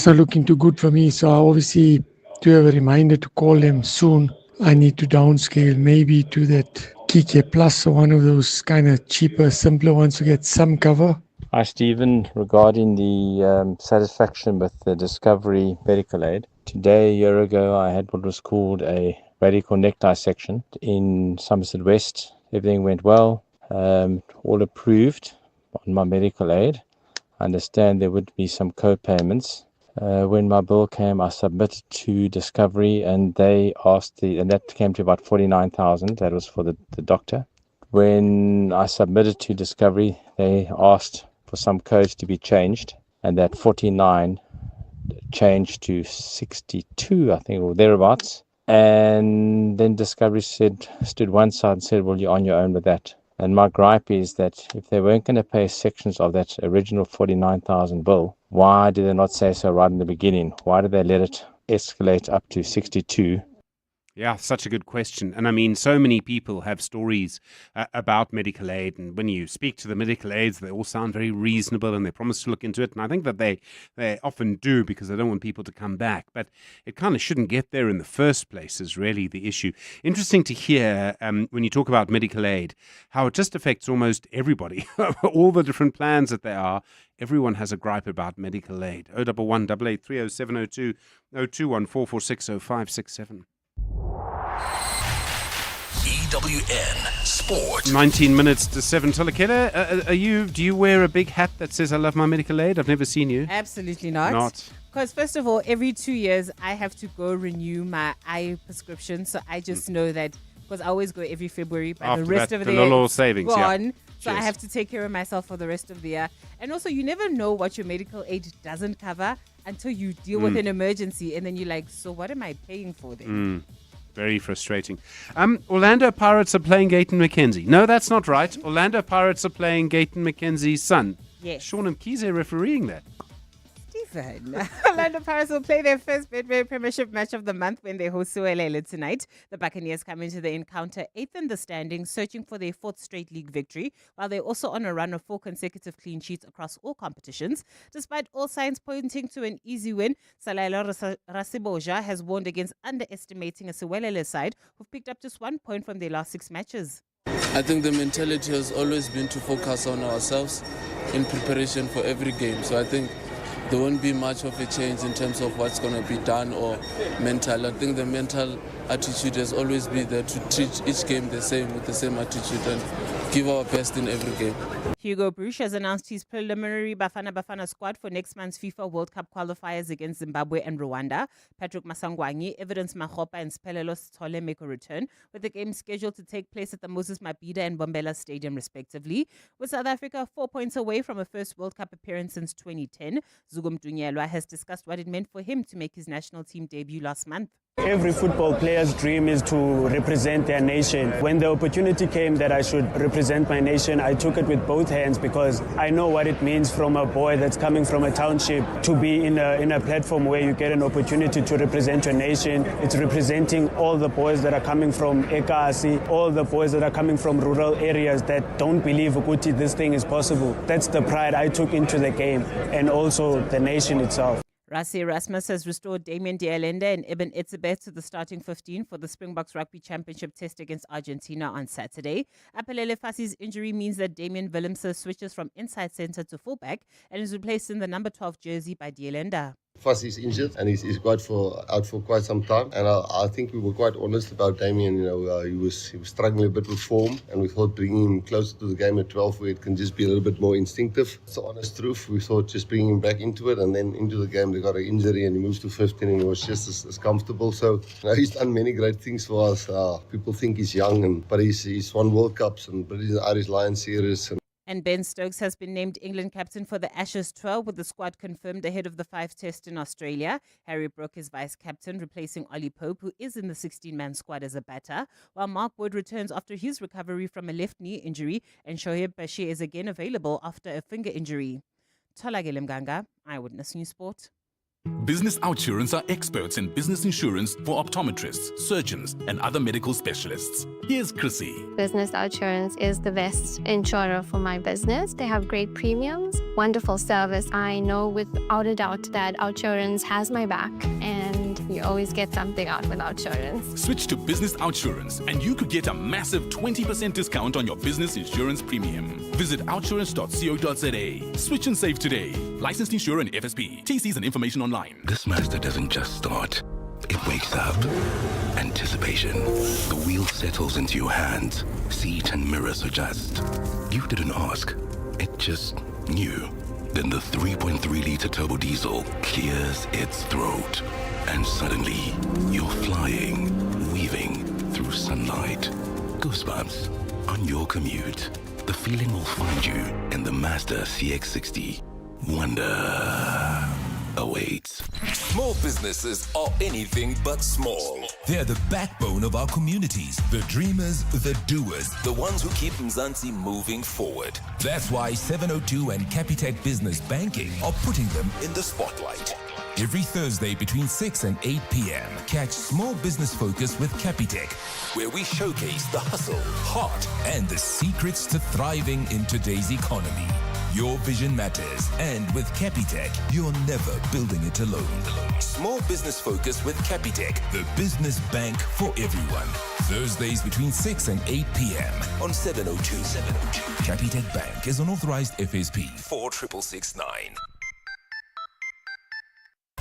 not looking too good for me. So I obviously do have a reminder to call them soon. I need to downscale maybe to that KK Plus or one of those kind of cheaper, simpler ones to get some cover? Hi, Stephen. Regarding the satisfaction with the Discovery medical aid, today, a year ago, I had what was called a radical neck dissection in Somerset West. Everything went well, all approved on my medical aid. I understand there would be some co-payments. When my bill came, I submitted to Discovery, and they asked and that came to about 49,000. That was for the doctor. When I submitted to Discovery, they asked for some codes to be changed, and that 49 changed to 62, I think, or thereabouts. And then Discovery stood one side and said, well, you're on your own with that. And my gripe is that if they weren't going to pay sections of that original 49,000 bill, why did they not say so right in the beginning? Why did they let it escalate up to 62? Yeah, such a good question. And I mean, so many people have stories about medical aid. And when you speak to the medical aids, they all sound very reasonable and they promise to look into it. And I think that they often do because they don't want people to come back. But it kind of shouldn't get there in the first place is really the issue. Interesting to hear when you talk about medical aid, how it just affects almost everybody. All the different plans that there are. Everyone has a gripe about medical aid. 011 883 0702 021 446 0567. EWN Sport. 19 minutes to 7. Tolakela, do you wear a big hat that says I love my medical aid? I've never seen you. Absolutely not. Because first of all, every 2 years I have to go renew my eye prescription. So I just know that because I always go every February, but After the rest that, of the the year little it's savings, gone. yeah. So I have to take care of myself for the rest of the year. And also, you never know what your medical aid doesn't cover until you deal with an emergency. And then you're like, so what am I paying for then? Very frustrating. Orlando Pirates are playing Gayton McKenzie. No, that's not right. Orlando Pirates are playing Gayton McKenzie's son. Yes. Sean Mkhize refereeing that. Stephen. Orlando Pirates will play their first Betway Premiership match of the month when they host Suelele tonight. The Buccaneers come into the encounter 8th in the standings, searching for their 4th straight league victory, while they're also on a run of 4 consecutive clean sheets across all competitions. Despite all signs pointing to an easy win, Salailo Rasiboja has warned against underestimating a Suelele side who've picked up just 1 point from their last 6 matches. I think the mentality has always been to focus on ourselves in preparation for every game. So I think there won't be much of a change in terms of what's going to be done or mental. I think the mental attitude has always been there to treat each game the same with the same attitude and give our best in every game. Hugo Bruce has announced his preliminary Bafana squad for next month's FIFA World Cup qualifiers against Zimbabwe and Rwanda. Patrick Masangwanyi, Evidence Mahopa and Spelelo Sithole make a return, with the game scheduled to take place at the Moses Mabhida and Bombela Stadium respectively. With South Africa 4 points away from a first World Cup appearance since 2010, Zugum Dunyelwa has discussed what it meant for him to make his national team debut last month. Every football player's dream is to represent their nation. When the opportunity came that I should represent my nation, I took it with both hands because I know what it means from a boy that's coming from a township to be in a platform where you get an opportunity to represent your nation. It's representing all the boys that are coming from Ekasi, all the boys that are coming from rural areas that don't believe Ukuthi this thing is possible. That's the pride I took into the game and also the nation itself. Rassie Erasmus has restored Damien Dialende and Eben Etzebeth to the starting 15 for the Springboks Rugby Championship test against Argentina on Saturday. Apelele Fassi's injury means that Damien Willemse switches from inside centre to fullback and is replaced in the number 12 jersey by Dialende. Fuss is injured and he's out for quite some time. And I think we were quite honest about Damien. He was struggling a bit with form, and we thought bringing him closer to the game at 12 where it can just be a little bit more instinctive. It's the honest truth. We thought just bringing him back into it, and then into the game they got an injury and he moves to 15 and he was just as comfortable. So he's done many great things for us. People think he's young, but he's won World Cups and but he's the Irish Lions series. And Ben Stokes has been named England captain for the Ashes 12, with the squad confirmed ahead of the 5 test in Australia. Harry Brook is vice-captain, replacing Ollie Pope, who is in the 16-man squad as a batter, while Mark Wood returns after his recovery from a left knee injury, and Shoaib Bashir is again available after a finger injury. Tholakele Mganga, Eyewitness News Sport. Business Outsurance are experts in business insurance for optometrists, surgeons, and other medical specialists. Here's Chrissy. Business Outsurance is the best insurer for my business. They have great premiums, wonderful service. I know without a doubt that Outsurance has my back, and You always get something out with Outsurance. Switch to business Outsurance and you could get a massive 20% discount on your business insurance premium. Visit outsurance.co.za. Switch and save today. Licensed insurer and FSP. TCs and information online. This Mazda doesn't just start. It wakes up. Anticipation. The wheel settles into your hands. Seat and mirrors adjust. You didn't ask. It just knew. Then the 3.3-liter turbo diesel clears its throat. And suddenly, you're flying, weaving through sunlight. Goosebumps on your commute. The feeling will find you in the Mazda CX-60. Wonder awaits. Small businesses are anything but small. They're the backbone of our communities, the dreamers, the doers, the ones who keep Mzansi moving forward. That's why 702 and Capitec Business Banking are putting them in the spotlight. Every Thursday between 6 and 8 p.m., catch Small Business Focus with Capitec, where we showcase the hustle, heart, and the secrets to thriving in today's economy. Your vision matters, and with Capitec, you're never building it alone. Small Business Focus with Capitec, the business bank for everyone. Thursdays between 6 and 8 p.m. on 702. Capitec Bank is an authorized FSP 46669.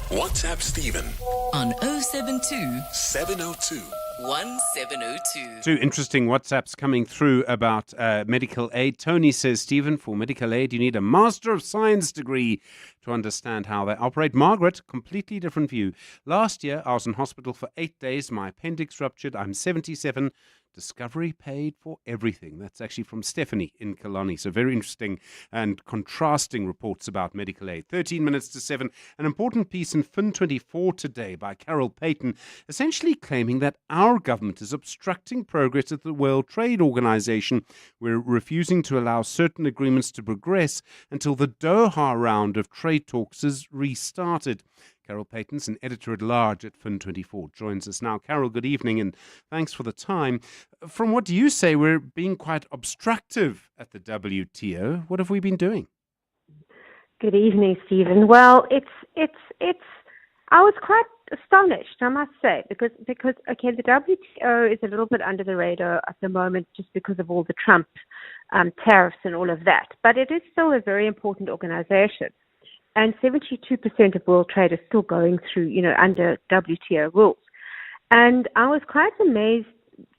WhatsApp Stephen on 072 702 1702. Two interesting WhatsApps coming through about medical aid. Tony says, Stephen, for medical aid, you need a Master of Science degree to understand how they operate. Margaret, completely different view. Last year, I was in hospital for 8 days. My appendix ruptured. I'm 77. Discovery paid for everything. That's actually from Stephanie in Kalani. So very interesting and contrasting reports about medical aid. 13 minutes to 7. An important piece in Fin24 today by Carol Payton, essentially claiming that our government is obstructing progress at the World Trade Organization. We're refusing to allow certain agreements to progress until the Doha round of trade talks is restarted. Carol Payton's an editor-at-large at Fin24 joins us now. Carol, good evening and thanks for the time. From what you say, we're being quite obstructive at the WTO. What have we been doing? Good evening, Stephen. Well, I was quite astonished, I must say, because okay, the WTO is a little bit under the radar at the moment just because of all the Trump tariffs and all of that. But it is still a very important organization. And 72% of world trade is still going through, under WTO rules. And I was quite amazed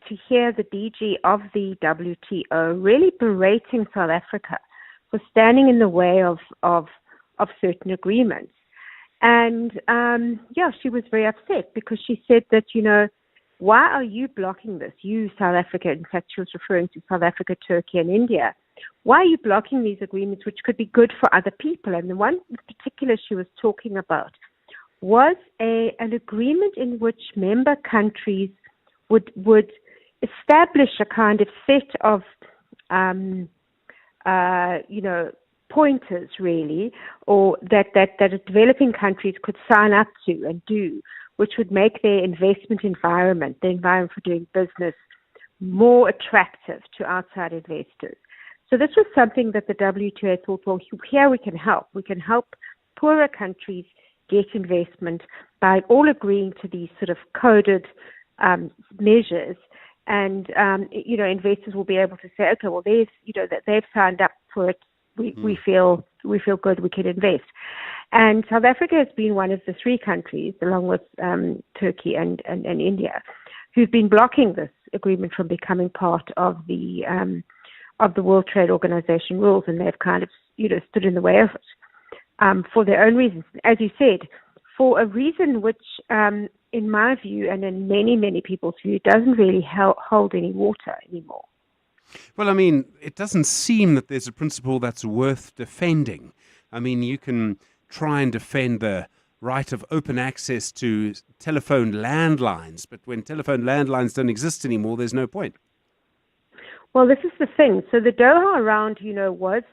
to hear the DG of the WTO really berating South Africa for standing in the way of certain agreements. And, she was very upset because she said that, why are you blocking this? You, South Africa, in fact, she was referring to South Africa, Turkey, and India. Why are you blocking these agreements which could be good for other people? And the one in particular she was talking about was an agreement in which member countries would establish a kind of set of, pointers, really, or that developing countries could sign up to and do, which would make their investment environment, the environment for doing business, more attractive to outside investors. So this was something that the WTO thought, well, here we can help. We can help poorer countries get investment by all agreeing to these sort of coded measures. And, investors will be able to say, okay, well, that they've signed up for it. We feel good, we can invest. And South Africa has been one of the three countries, along with Turkey and India, who've been blocking this agreement from becoming part of the World Trade Organization rules, and they've kind of, stood in the way of it for their own reasons. As you said, for a reason which, in my view, and in many, many people's view, doesn't really hold any water anymore. Well, I mean, it doesn't seem that there's a principle that's worth defending. I mean, you can try and defend the right of open access to telephone landlines, but when telephone landlines don't exist anymore, there's no point. Well, this is the thing. So the Doha round, it was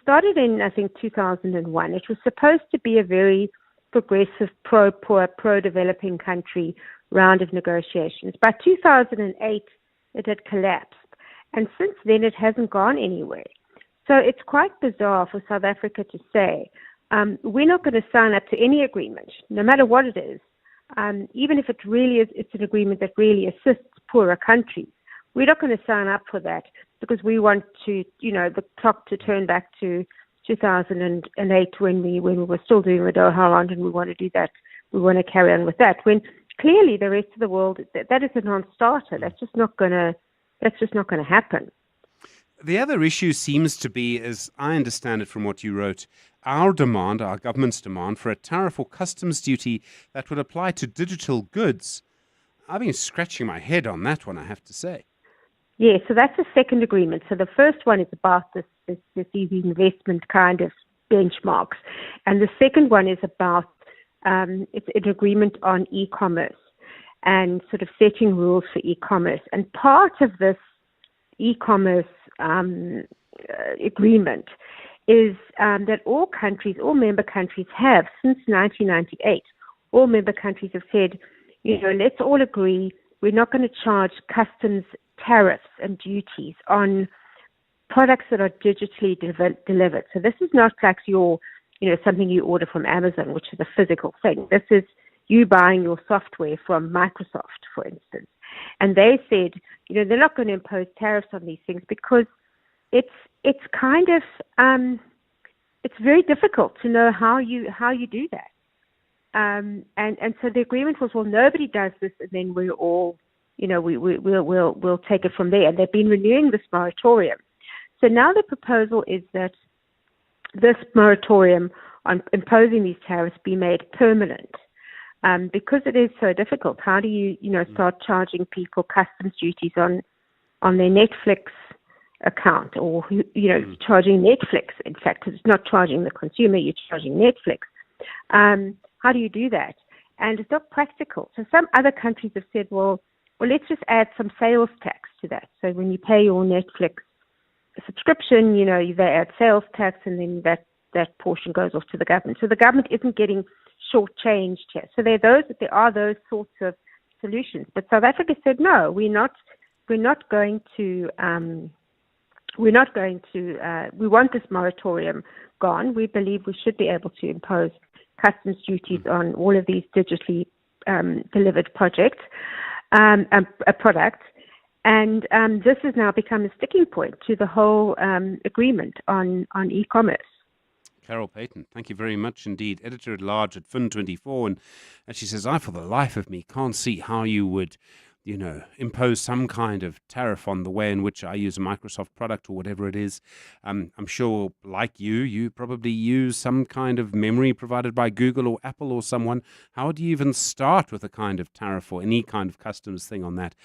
started in, I think, 2001. It was supposed to be a very progressive, pro-poor, pro-developing country round of negotiations. By 2008, it had collapsed. And since then, it hasn't gone anywhere. So it's quite bizarre for South Africa to say, we're not going to sign up to any agreement, no matter what it is, even if it really is, it's an agreement that really assists poorer countries. We're not going to sign up for that because we want to, the clock to turn back to 2008 when we were still doing the Doha round, and we want to do that. We want to carry on with that. When clearly the rest of the world, that is a non-starter. That's just not going to happen. The other issue seems to be, as I understand it from what you wrote, our government's demand for a tariff or customs duty that would apply to digital goods. I've been scratching my head on that one, I have to say. Yeah, so that's a second agreement. So the first one is about this easy investment kind of benchmarks. And the second one is about, it's an agreement on e-commerce and sort of setting rules for e-commerce. And part of this e-commerce agreement is that all member countries have, since 1998, all member countries have said, let's all agree we're not going to charge customs tariffs and duties on products that are digitally delivered. So this is not like something you order from Amazon, which is a physical thing. This is you buying your software from Microsoft, for instance. And they said, they're not going to impose tariffs on these things because it's kind of it's very difficult to know how you do that. And so the agreement was, well, nobody does this, and then we're all, we'll take it from there. And they've been renewing this moratorium. So now the proposal is that this moratorium on imposing these tariffs be made permanent. Because it is so difficult, how do you, start charging people customs duties on their Netflix account, or, charging Netflix, in fact, because it's not charging the consumer, you're charging Netflix. How do you do that? And it's not practical. So some other countries have said, well, let's just add some sales tax to that. So when you pay your Netflix subscription, they add sales tax, and then that portion goes off to the government. So the government isn't getting shortchanged here. So there are those sorts of solutions. But South Africa said, no, we're not going to. We want this moratorium gone. We believe we should be able to impose customs duties on all of these digitally delivered products. And this has now become a sticking point to the whole agreement on e-commerce. Carol Payton, thank you very much indeed. Editor-at-large at Fin24. And she says, I, for the life of me, can't see how you would, impose some kind of tariff on the way in which I use a Microsoft product or whatever it is. I'm sure, like you probably use some kind of memory provided by Google or Apple or someone. How do you even start with a kind of tariff or any kind of customs thing on that?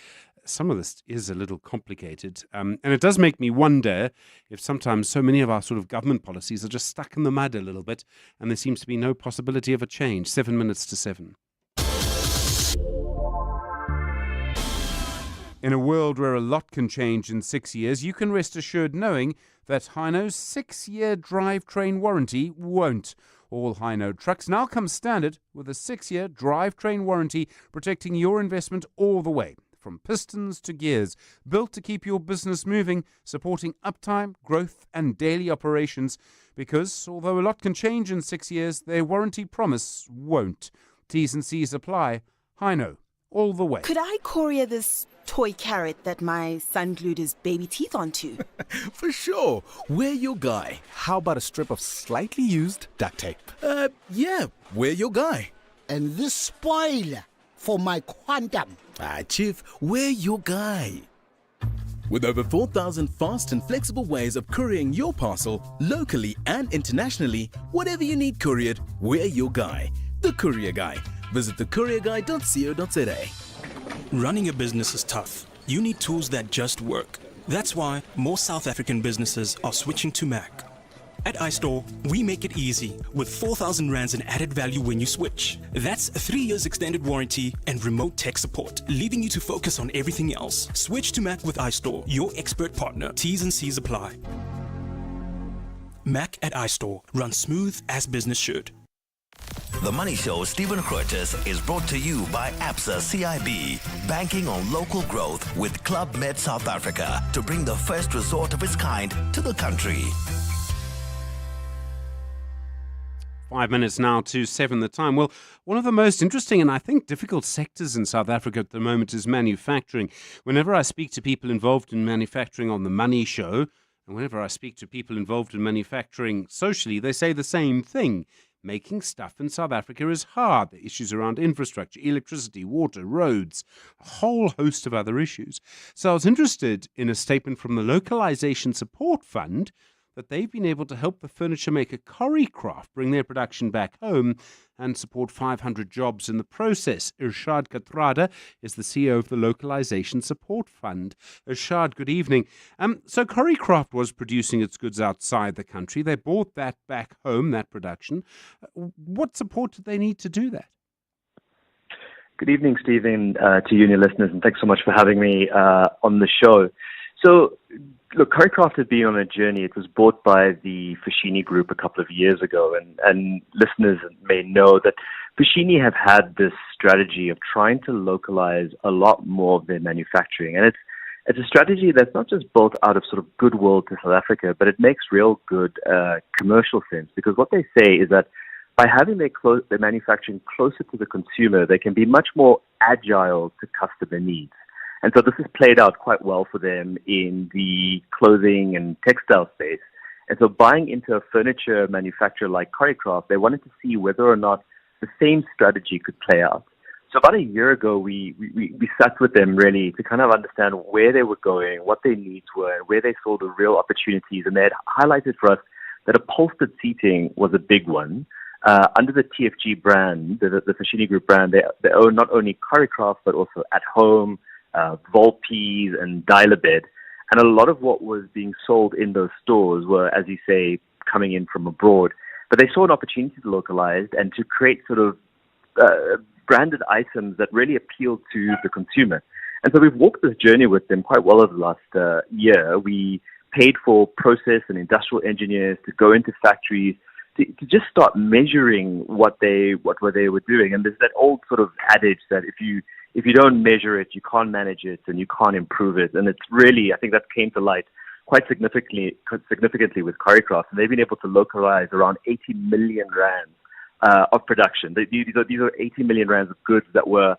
Some of this is a little complicated. And it does make me wonder if sometimes so many of our sort of government policies are just stuck in the mud a little bit, and there seems to be no possibility of a change. 7 minutes to 7. In a world where a lot can change in 6 years, you can rest assured knowing that Hino's 6-year drivetrain warranty won't. All Hino trucks now come standard with a 6-year drivetrain warranty protecting your investment all the way, from pistons to gears, built to keep your business moving, supporting uptime, growth and daily operations. Because although a lot can change in 6 years, their warranty promise won't. T's and C's apply. Hino, all the way. Could I courier this toy carrot that my son glued his baby teeth onto? For sure. We're your guy. How about a strip of slightly used duct tape? Yeah, we're your guy. And this spoiler for my quantum. Chief, we're your guy. With over 4,000 fast and flexible ways of couriering your parcel, locally and internationally, whatever you need couriered, we're your guy. The Courier Guy. Visit thecourierguy.co.za. Running a business is tough. You need tools that just work. That's why more South African businesses are switching to Mac. At iStore, we make it easy with 4,000 rands in added value when you switch. That's 3 years extended warranty and remote tech support, leaving you to focus on everything else. Switch to Mac with iStore, your expert partner. T's and C's apply. Mac at iStore. Run smooth as business should. The Money Show, Stephen Grootes, is brought to you by Absa CIB, banking on local growth with Club Med South Africa to bring the first resort of its kind to the country. 5 minutes now to 7 the time. Well, one of the most interesting and I think difficult sectors in South Africa at the moment is manufacturing. Whenever I speak to people involved in manufacturing on the Money Show, and whenever I speak to people involved in manufacturing socially, they say the same thing. Making stuff in South Africa is hard. The issues around infrastructure, electricity, water, roads, a whole host of other issues. So I was interested in a statement from the Localization Support Fund that they've been able to help the furniture maker Coricraft bring their production back home and support 500 jobs in the process. Irshad Katrada is the CEO of the Localization Support Fund. Irshad, good evening. So Coricraft was producing its goods outside the country. They brought that back home, that production. What support did they need to do that? Good evening, Stephen, to you and your listeners, and thanks so much for having me on the show. So, look, Coricraft has been on a journey. It was bought by the Foschini Group a couple of years ago, and listeners may know that Foschini have had this strategy of trying to localize a lot more of their manufacturing. And it's a strategy that's not just built out of sort of goodwill to South Africa, but it makes real good commercial sense, because what they say is that by having their manufacturing closer to the consumer, they can be much more agile to customer needs. And so this has played out quite well for them in the clothing and textile space. And so buying into a furniture manufacturer like Coricraft, they wanted to see whether or not the same strategy could play out. So about a year ago, we sat with them really to kind of understand where they were going, what their needs were, and where they saw the real opportunities. And they had highlighted for us that upholstered seating was a big one. Under the TFG brand, the Foschini Group brand, they own not only Coricraft, but also At Home, Volpes and Dial-A-Bed. And a lot of what was being sold in those stores were, as you say, coming in from abroad. But they saw an opportunity to localize and to create sort of branded items that really appealed to the consumer. And so we've walked this journey with them quite well over the last year. We paid for process and industrial engineers to go into factories to just start measuring what they were doing. And there's that old sort of adage that if you don't measure it, you can't manage it and you can't improve it. And it's really, I think that came to light quite significantly with Coricraft. And they've been able to localize around 80 million rands of production. These are 80 million rands of goods that were,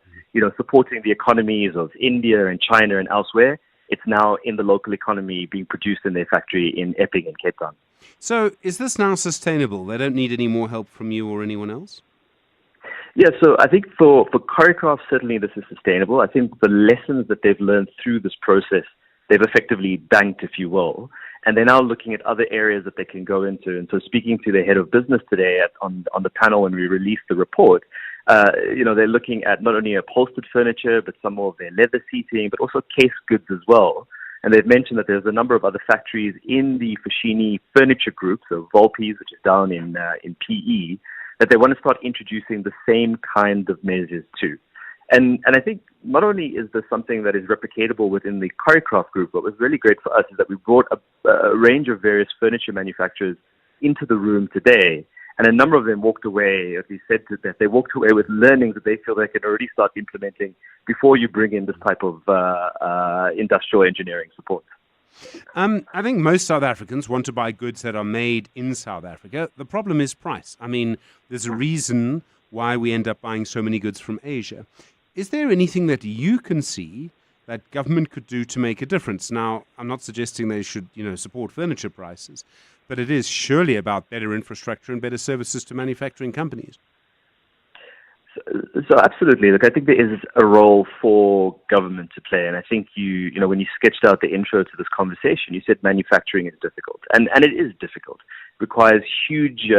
supporting the economies of India and China and elsewhere. It's now in the local economy being produced in their factory in Epping and Cape Town. So is this now sustainable? They don't need any more help from you or anyone else? Yeah, so I think for Coricraft, certainly this is sustainable. I think the lessons that they've learned through this process, they've effectively banked, if you will, and they're now looking at other areas that they can go into. And so speaking to the head of business today on the panel when we released the report, they're looking at not only upholstered furniture, but some more of their leather seating, but also case goods as well. And they've mentioned that there's a number of other factories in the Foschini Furniture Group, so Volpes, which is down in PE, that they want to start introducing the same kind of measures too. And I think not only is this something that is replicatable within the Coricraft Group, but what's really great for us is that we brought a range of various furniture manufacturers into the room today. And a number of them walked away, as we said, that they walked away with learnings that they feel they can already start implementing before you bring in this type of industrial engineering support. I think most South Africans want to buy goods that are made in South Africa. The problem is price. I mean, there's a reason why we end up buying so many goods from Asia. Is there anything that you can see that government could do to make a difference? Now, I'm not suggesting they should, support furniture prices, but it is surely about better infrastructure and better services to manufacturing companies. So absolutely. Look, I think there is a role for government to play. And I think when you sketched out the intro to this conversation, you said manufacturing is difficult. And it is difficult. It requires huge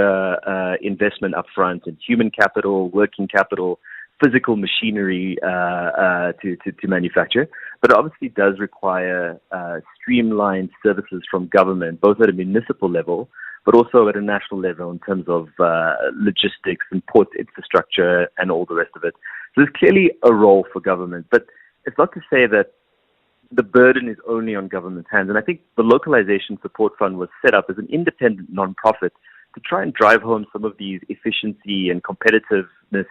investment upfront in human capital, working capital, physical machinery to manufacture. But it obviously does require streamlined services from government, both at a municipal level, but also at a national level in terms of logistics and port infrastructure and all the rest of it. So there's clearly a role for government, but it's not to say that the burden is only on government's hands. And I think the Localization Support Fund was set up as an independent nonprofit to try and drive home some of these efficiency and competitiveness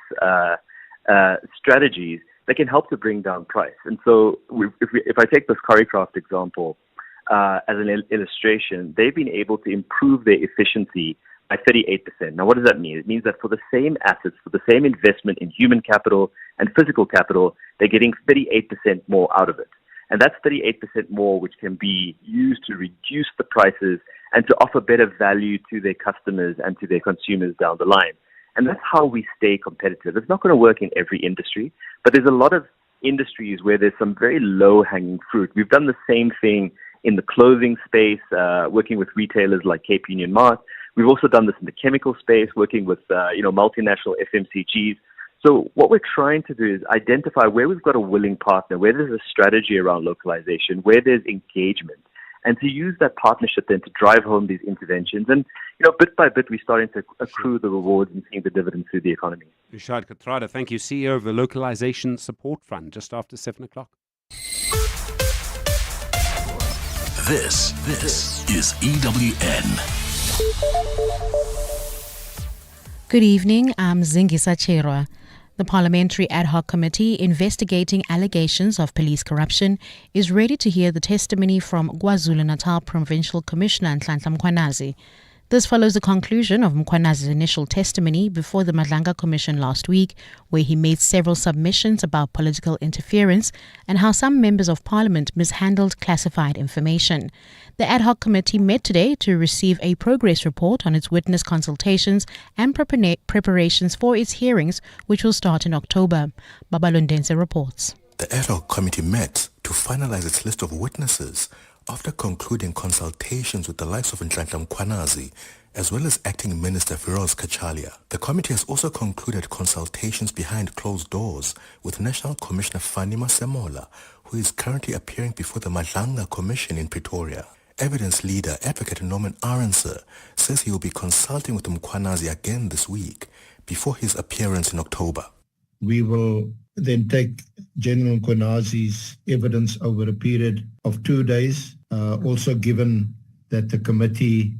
strategies that can help to bring down price. And so if I take this Coricraft example, as an illustration, they've been able to improve their efficiency by 38%. Now, what does that mean? It means that for the same assets, for the same investment in human capital and physical capital, they're getting 38% more out of it. And that's 38% more, which can be used to reduce the prices and to offer better value to their customers and to their consumers down the line. And that's how we stay competitive. It's not going to work in every industry, but there's a lot of industries where there's some very low-hanging fruit. We've done the same thing in the clothing space, working with retailers like Cape Union Mart. We've also done this in the chemical space, working with multinational FMCGs. So what we're trying to do is identify where we've got a willing partner, where there's a strategy around localization, where there's engagement, and to use that partnership then to drive home these interventions. And, bit by bit, we're starting to accrue the rewards and seeing the dividends through the economy. Rishad Katrada, thank you, CEO of the Localization Support Fund, just after 7 o'clock. This is EWN. Good evening, I'm Zingisa Cherwa. The Parliamentary Ad Hoc Committee investigating allegations of police corruption is ready to hear the testimony from KwaZulu-Natal Provincial Commissioner Nhlanhla Mkhwanazi. This follows the conclusion of Mkhwanazi's initial testimony before the Madlanga Commission last week, where he made several submissions about political interference and how some members of Parliament mishandled classified information. The ad hoc committee met today to receive a progress report on its witness consultations and preparations for its hearings, which will start in October. Babalondense reports. The ad hoc committee met to finalize its list of witnesses after concluding consultations with the likes of Nhlanhla Mkhwanazi, as well as Acting Minister Firoz Kachalia. The committee has also concluded consultations behind closed doors with National Commissioner Fani Masemola, who is currently appearing before the Madlanga Commission in Pretoria. Evidence leader, Advocate Norman Arendse, says he will be consulting with Mkhwanazi again this week before his appearance in October. We will then take General Mkhwanazi's evidence over a period of 2 days, also given that the committee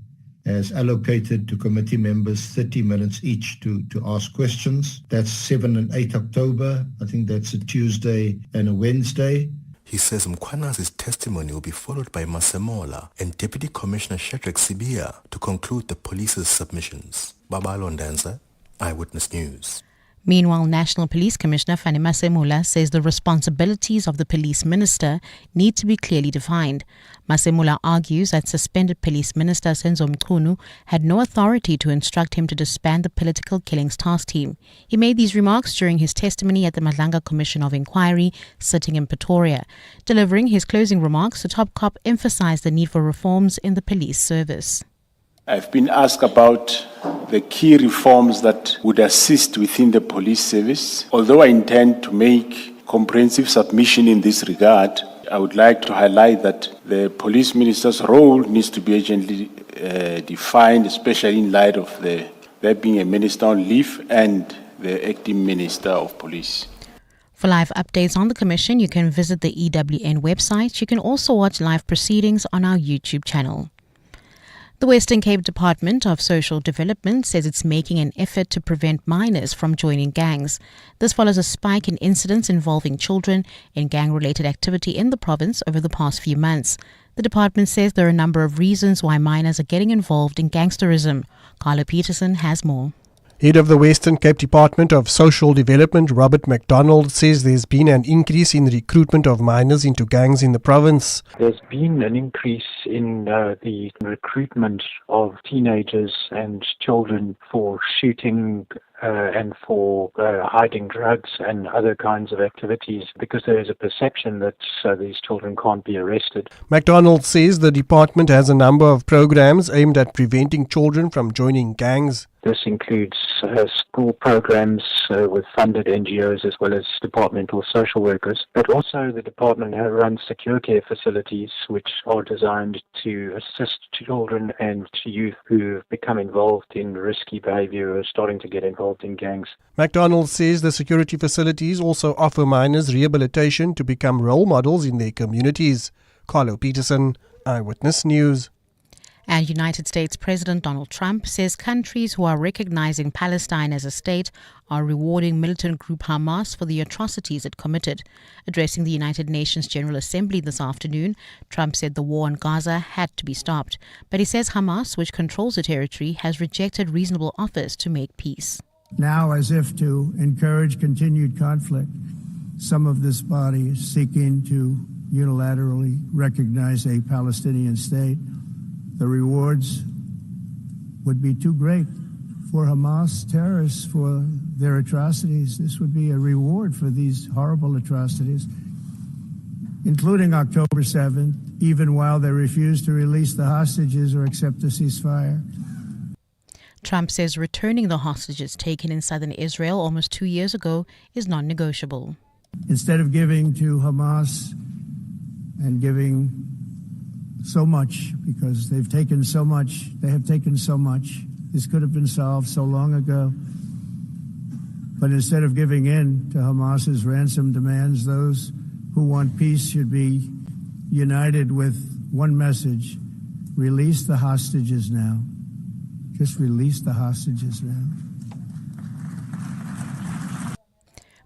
has allocated to committee members 30 minutes each to ask questions. That's 7 and 8 October. I think that's a Tuesday and a Wednesday. He says Mkhwanazi's testimony will be followed by Masemola and Deputy Commissioner Shadrack Sibia to conclude the police's submissions. Babalondense, Eyewitness News. Meanwhile, National Police Commissioner Fani Masemola says the responsibilities of the police minister need to be clearly defined. Masemola argues that suspended police minister Senzo Mchunu had no authority to instruct him to disband the political killings task team. He made these remarks during his testimony at the Madlanga Commission of Inquiry sitting in Pretoria. Delivering his closing remarks, the top cop emphasized the need for reforms in the police service. I've been asked about the key reforms that would assist within the police service. Although I intend to make comprehensive submission in this regard, I would like to highlight that the police minister's role needs to be urgently defined, especially in light of there being a minister on leave and the acting minister of police. For live updates on the Commission, you can visit the EWN website. You can also watch live proceedings on our YouTube channel. The Western Cape Department of Social Development says it's making an effort to prevent minors from joining gangs. This follows a spike in incidents involving children in gang-related activity in the province over the past few months. The department says there are a number of reasons why minors are getting involved in gangsterism. Carlo Peterson has more. Head of the Western Cape Department of Social Development, Robert MacDonald, says there's been an increase in recruitment of minors into gangs in the province. There's been an increase in the recruitment of teenagers and children for shooting and for hiding drugs and other kinds of activities because there is a perception that these children can't be arrested. MacDonald says the department has a number of programs aimed at preventing children from joining gangs. This includes school programs with funded NGOs as well as departmental social workers. But also the department runs secure care facilities which are designed to assist children and youth who become involved in risky behavior or starting to get involved in gangs. MacDonald says the security facilities also offer minors rehabilitation to become role models in their communities. Carlo Peterson, Eyewitness News. And United States President Donald Trump says countries who are recognizing Palestine as a state are rewarding militant group Hamas for the atrocities it committed. Addressing the United Nations General Assembly this afternoon, Trump said the war on Gaza had to be stopped. But he says Hamas, which controls the territory, has rejected reasonable offers to make peace. Now, as if to encourage continued conflict, some of this body is seeking to unilaterally recognize a Palestinian state. The rewards would be too great for Hamas terrorists for their atrocities. This would be a reward for these horrible atrocities, including October 7th, even while they refuse to release the hostages or accept a ceasefire. Trump says returning the hostages taken in southern Israel almost 2 years ago is non-negotiable. Instead of giving to Hamas and giving so much, because they've taken so much, this could have been solved so long ago. But instead of giving in to Hamas's ransom demands, those who want peace should be united with one message: release the hostages now. Just release the hostages now.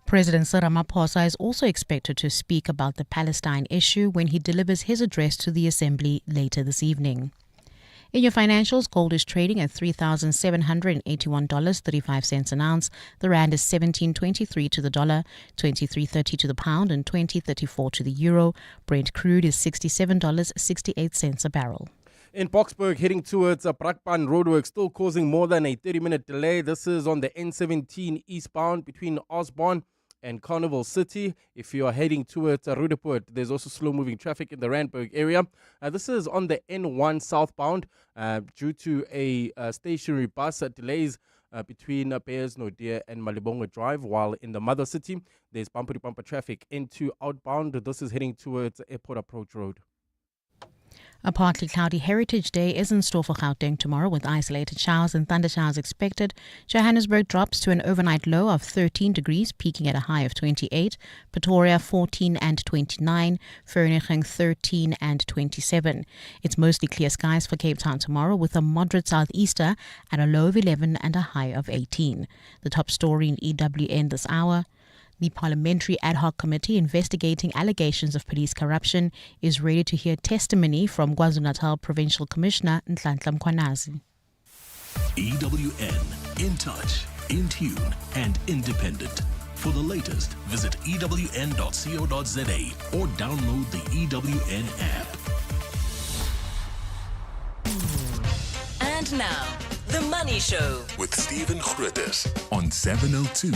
President Cyril Ramaphosa is also expected to speak about the Palestine issue when he delivers his address to the Assembly later this evening. In your financials, gold is trading at $3,781.35 an ounce. The rand is 17.23 to the dollar, 23.30 to the pound, and 20.34 to the euro. Brent crude is $67.68 a barrel. In Boksburg, heading towards Brakpan roadwork, still causing more than a 30-minute delay. This is on the N17 eastbound between Osborne and Carnival City. If you are heading towards Rudeport, there's also slow-moving traffic in the Randburg area. This is on the N1 southbound due to a stationary bus delays between Bears, Nodia and Malibonga Drive, while in the Mother City, there's bumper-to-bumper traffic into outbound. This is heading towards Airport Approach Road. A partly cloudy Heritage Day is in store for Gauteng tomorrow with isolated showers and thunder showers expected. Johannesburg drops to an overnight low of 13 degrees, peaking at a high of 28. Pretoria 14 and 29. Vereeniging 13 and 27. It's mostly clear skies for Cape Town tomorrow with a moderate southeaster at a low of 11 and a high of 18. The top story in EWN this hour. The Parliamentary Ad Hoc Committee investigating allegations of police corruption is ready to hear testimony from KwaZulu-Natal Provincial Commissioner Nhlanhla Mkhwanazi. EWN, in touch, in tune, and independent. For the latest, visit ewn.co.za or download the EWN app. And now, The Money Show with Stephen Grootes on 702.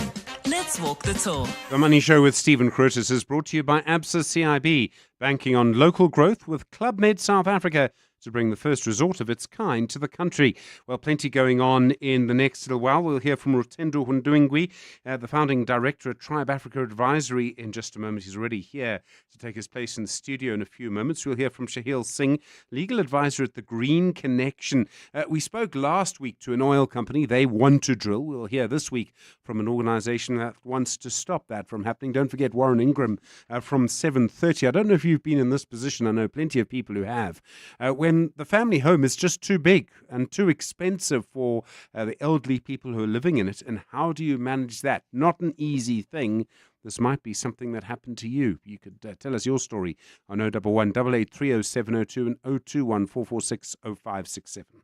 Let's walk the talk. The Money Show with Stephen Grootes is brought to you by ABSA CIB, banking on local growth with Club Med South Africa to bring the first resort of its kind to the country. Well, plenty going on in the next little while. We'll hear from Rutendo Hundungwi, the founding director at Tribe Africa Advisory in just a moment. He's already here to take his place in the studio in a few moments. We'll hear from Shahil Singh, legal advisor at the Green Connection. We spoke last week to an oil company. They want to drill. We'll hear this week from an organization that wants to stop that from happening. Don't forget Warren Ingram from 7:30. I don't know if you've been in this position. I know plenty of people who have. When the family home is just too big and too expensive for the elderly people who are living in it. And how do you manage that? Not an easy thing. This might be something that happened to you. You could tell us your story on 011 883 0702 and 021 446 0567.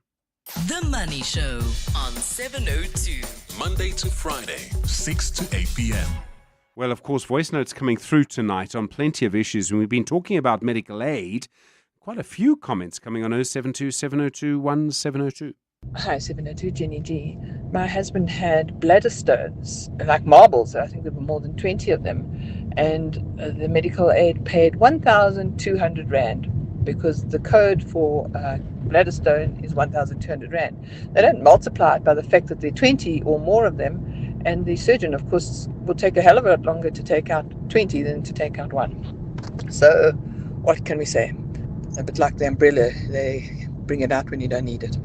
The Money Show on 702. Monday to Friday, 6 to 8 p.m. Well, of course, voice notes coming through tonight on plenty of issues. And we've been talking about medical aid. Quite a few comments coming on 072 702 1702. Hi, 702 Jenny G. My husband had bladder stones, like marbles. I think there were more than 20 of them. And the medical aid paid 1,200 Rand because the code for bladder stone is 1,200 Rand. They don't multiply it by the fact that there are 20 or more of them. And the surgeon, of course, will take a hell of a lot longer to take out 20 than to take out one. So what can we say? A bit like the umbrella, they bring it out when you don't need it.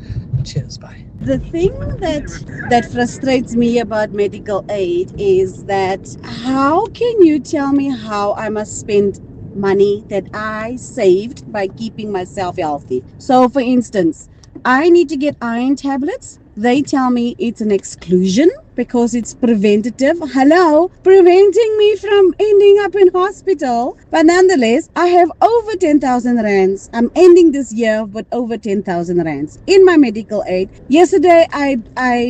Cheers, bye. The thing that frustrates me about medical aid is that how can you tell me how I must spend money that I saved by keeping myself healthy? So, for instance, I need to get iron tablets. They tell me it's an exclusion because it's preventative. Hello, preventing me from ending up in hospital. But nonetheless, I have over 10,000 rands. I'm ending this year with over 10,000 rands in my medical aid. Yesterday,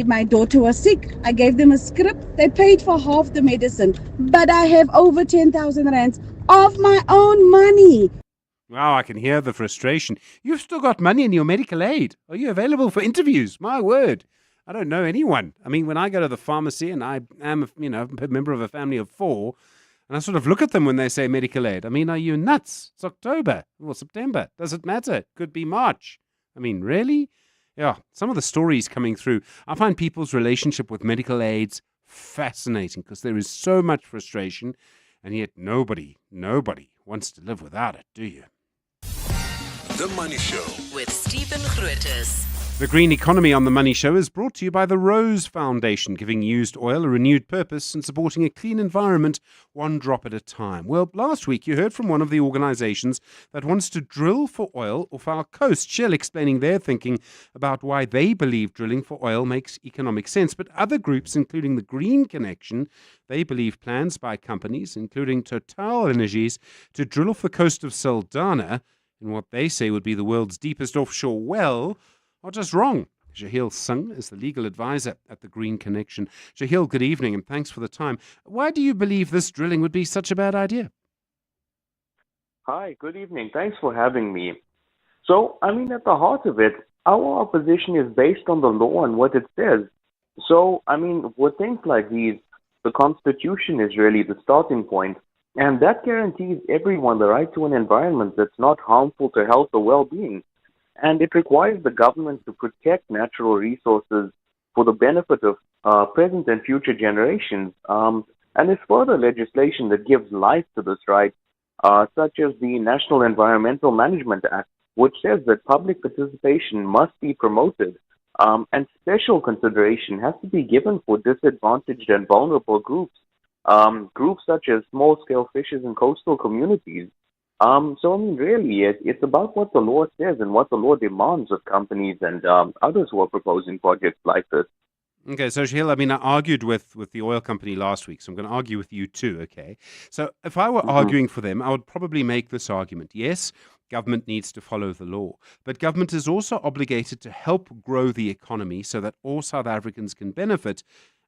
my daughter was sick. I gave them a script. They paid for half the medicine, but I have over 10,000 rands of my own money. Wow, I can hear the frustration. You've still got money in your medical aid. Are you available for interviews? My word. I don't know anyone. I mean, when I go to the pharmacy and I am, a member of a family of 4, and I sort of look at them when they say medical aid. I mean, are you nuts? It's October or September. Does it matter? It could be March. I mean, really? Yeah, some of the stories coming through. I find people's relationship with medical aids fascinating because there is so much frustration, and yet nobody wants to live without it, do you? The Money Show with Stephen Grootes. The Green Economy on The Money Show is brought to you by the Rose Foundation, giving used oil a renewed purpose and supporting a clean environment one drop at a time. Well, last week you heard from one of the organizations that wants to drill for oil off our coast, Shell explaining their thinking about why they believe drilling for oil makes economic sense. But other groups, including the Green Connection, they believe plans by companies, including Total Energies, to drill off the coast of Saldanha in what they say would be the world's deepest offshore well, are just wrong. Shahil Singh is the legal advisor at the Green Connection. Shahil, good evening and thanks for the time. Why do you believe this drilling would be such a bad idea? Hi, good evening. Thanks for having me. So, at the heart of it, our opposition is based on the law and what it says. So, with things like these, the Constitution is really the starting point, and that guarantees everyone the right to an environment that's not harmful to health or well-being. And it requires the government to protect natural resources for the benefit of present and future generations. And there's further legislation that gives life to this right, such as the National Environmental Management Act, which says that public participation must be promoted, and special consideration has to be given for disadvantaged and vulnerable groups, groups such as small-scale fishers and coastal communities. Really, it's about what the law says and what the law demands of companies and others who are proposing projects like this. Okay, so Shahil, I argued with the oil company last week, so I'm going to argue with you too, okay? So if I were arguing for them, I would probably make this argument. Yes, government needs to follow the law, but government is also obligated to help grow the economy so that all South Africans can benefit,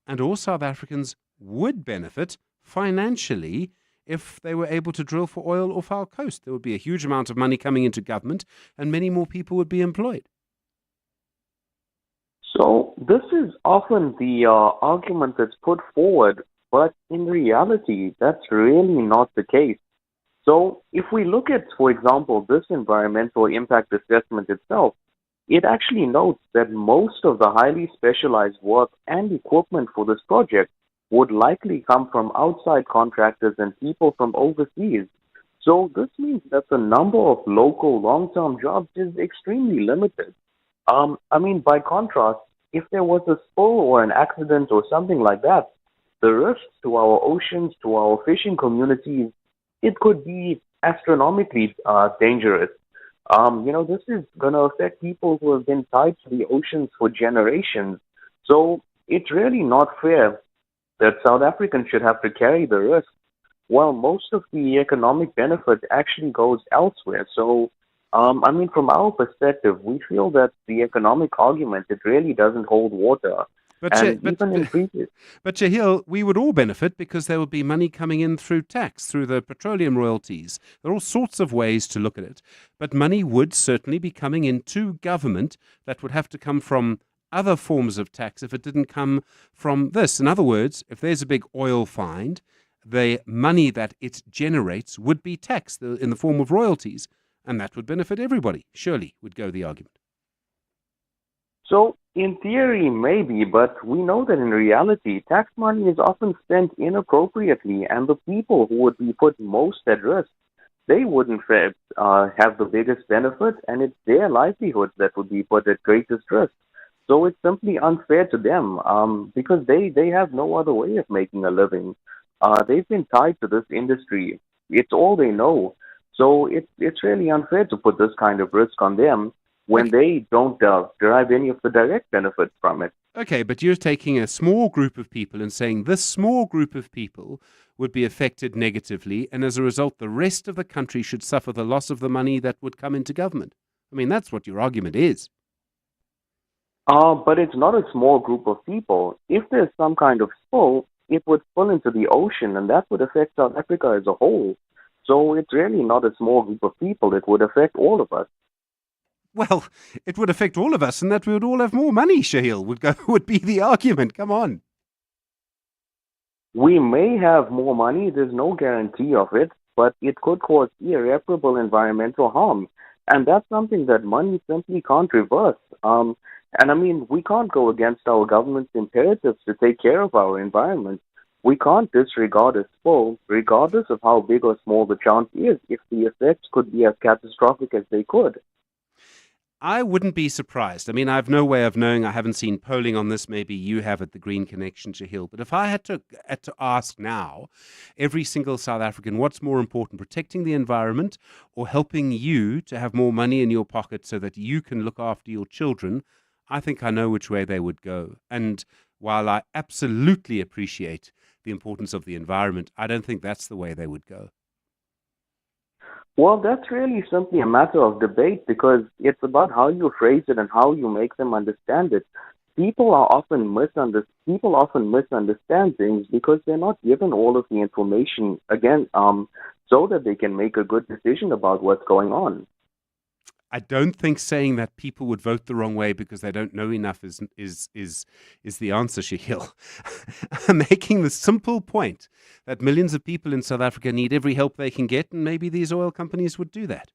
and all South Africans would benefit financially if they were able to drill for oil off our coast. There would be a huge amount of money coming into government and many more people would be employed. So this is often the argument that's put forward, but in reality, that's really not the case. So if we look at, for example, this environmental impact assessment itself, it actually notes that most of the highly specialized work and equipment for this project would likely come from outside contractors and people from overseas. So this means that the number of local long-term jobs is extremely limited. By contrast, if there was a spill or an accident or something like that, the risks to our oceans, to our fishing communities, it could be astronomically dangerous. This is going to affect people who have been tied to the oceans for generations. So it's really not fair that South Africans should have to carry the risk, while most of the economic benefit actually goes elsewhere. So, from our perspective, we feel that the economic argument, it really doesn't hold water. But Shahil, we would all benefit because there would be money coming in through tax, through the petroleum royalties. There are all sorts of ways to look at it. But money would certainly be coming into government that would have to come from other forms of tax if it didn't come from this. In other words, if there's a big oil find, the money that it generates would be taxed in the form of royalties, and that would benefit everybody, surely, would go the argument. So, in theory, maybe, but we know that in reality, tax money is often spent inappropriately, and the people who would be put most at risk, they wouldn't have the biggest benefit, and it's their livelihoods that would be put at greatest risk. So it's simply unfair to them because they have no other way of making a living. They've been tied to this industry. It's all they know. So it's really unfair to put this kind of risk on them. when they don't derive any of the direct benefits from it. Okay, but you're taking a small group of people and saying this small group of people would be affected negatively, and as a result, the rest of the country should suffer the loss of the money that would come into government. I mean, that's what your argument is. But it's not a small group of people. If there's some kind of spill, it would spill into the ocean, and that would affect South Africa as a whole. So it's really not a small group of people. It would affect all of us. Well, it would affect all of us, and that we would all have more money, Shahil, would be the argument. Come on. We may have more money, there's no guarantee of it, but it could cause irreparable environmental harm. And that's something that money simply can't reverse. And I mean, we can't go against our government's imperatives to take care of our environment. We can't disregard a spill, regardless of how big or small the chance is, if the effects could be as catastrophic as they could. I wouldn't be surprised. I mean, I have no way of knowing. I haven't seen polling on this. Maybe you have at the Green Connection, Shahil. But if I had to ask now, every single South African, what's more important, protecting the environment or helping you to have more money in your pocket so that you can look after your children, I think I know which way they would go. And while I absolutely appreciate the importance of the environment, I don't think that's the way they would go. Well, that's really simply a matter of debate because it's about how you phrase it and how you make them understand it. People often misunderstand things because they're not given all of the information, again, so that they can make a good decision about what's going on. I don't think saying that people would vote the wrong way because they don't know enough is the answer, Shahil. I'm making the simple point that millions of people in South Africa need every help they can get, and maybe these oil companies would do that.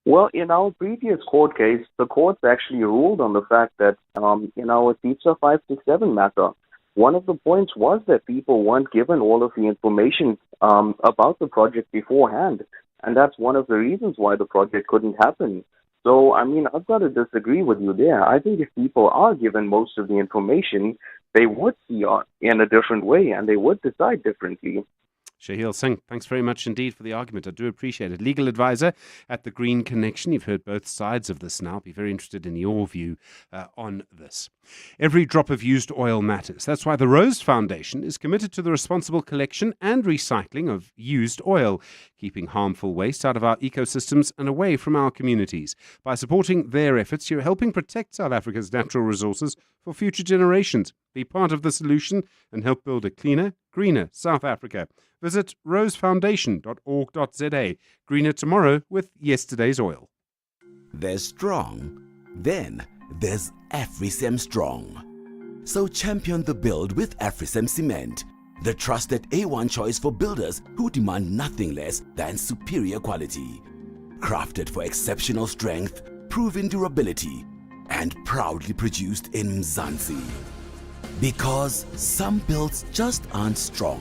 Well, in our previous court case, the courts actually ruled on the fact that in our CITSA 567 matter, one of the points was that people weren't given all of the information about the project beforehand. And that's one of the reasons why the project couldn't happen. So, I mean, I've got to disagree with you there. I think if people are given most of the information, they would see it in a different way and they would decide differently. Shahil Singh, thanks very much indeed for the argument. I do appreciate it. Legal advisor at the Green Connection. You've heard both sides of this now. I'll be very interested in your view on this. Every drop of used oil matters. That's why the Rose Foundation is committed to the responsible collection and recycling of used oil, keeping harmful waste out of our ecosystems and away from our communities. By supporting their efforts, you're helping protect South Africa's natural resources for future generations. Be part of the solution and help build a cleaner, greener South Africa. Visit rosefoundation.org.za. Greener tomorrow with yesterday's oil. There's strong, then there's AfriSem Strong. So champion the build with AfriSem Cement, the trusted A1 choice for builders who demand nothing less than superior quality. Crafted for exceptional strength, proven durability, and proudly produced in Mzansi. Because some builds just aren't strong.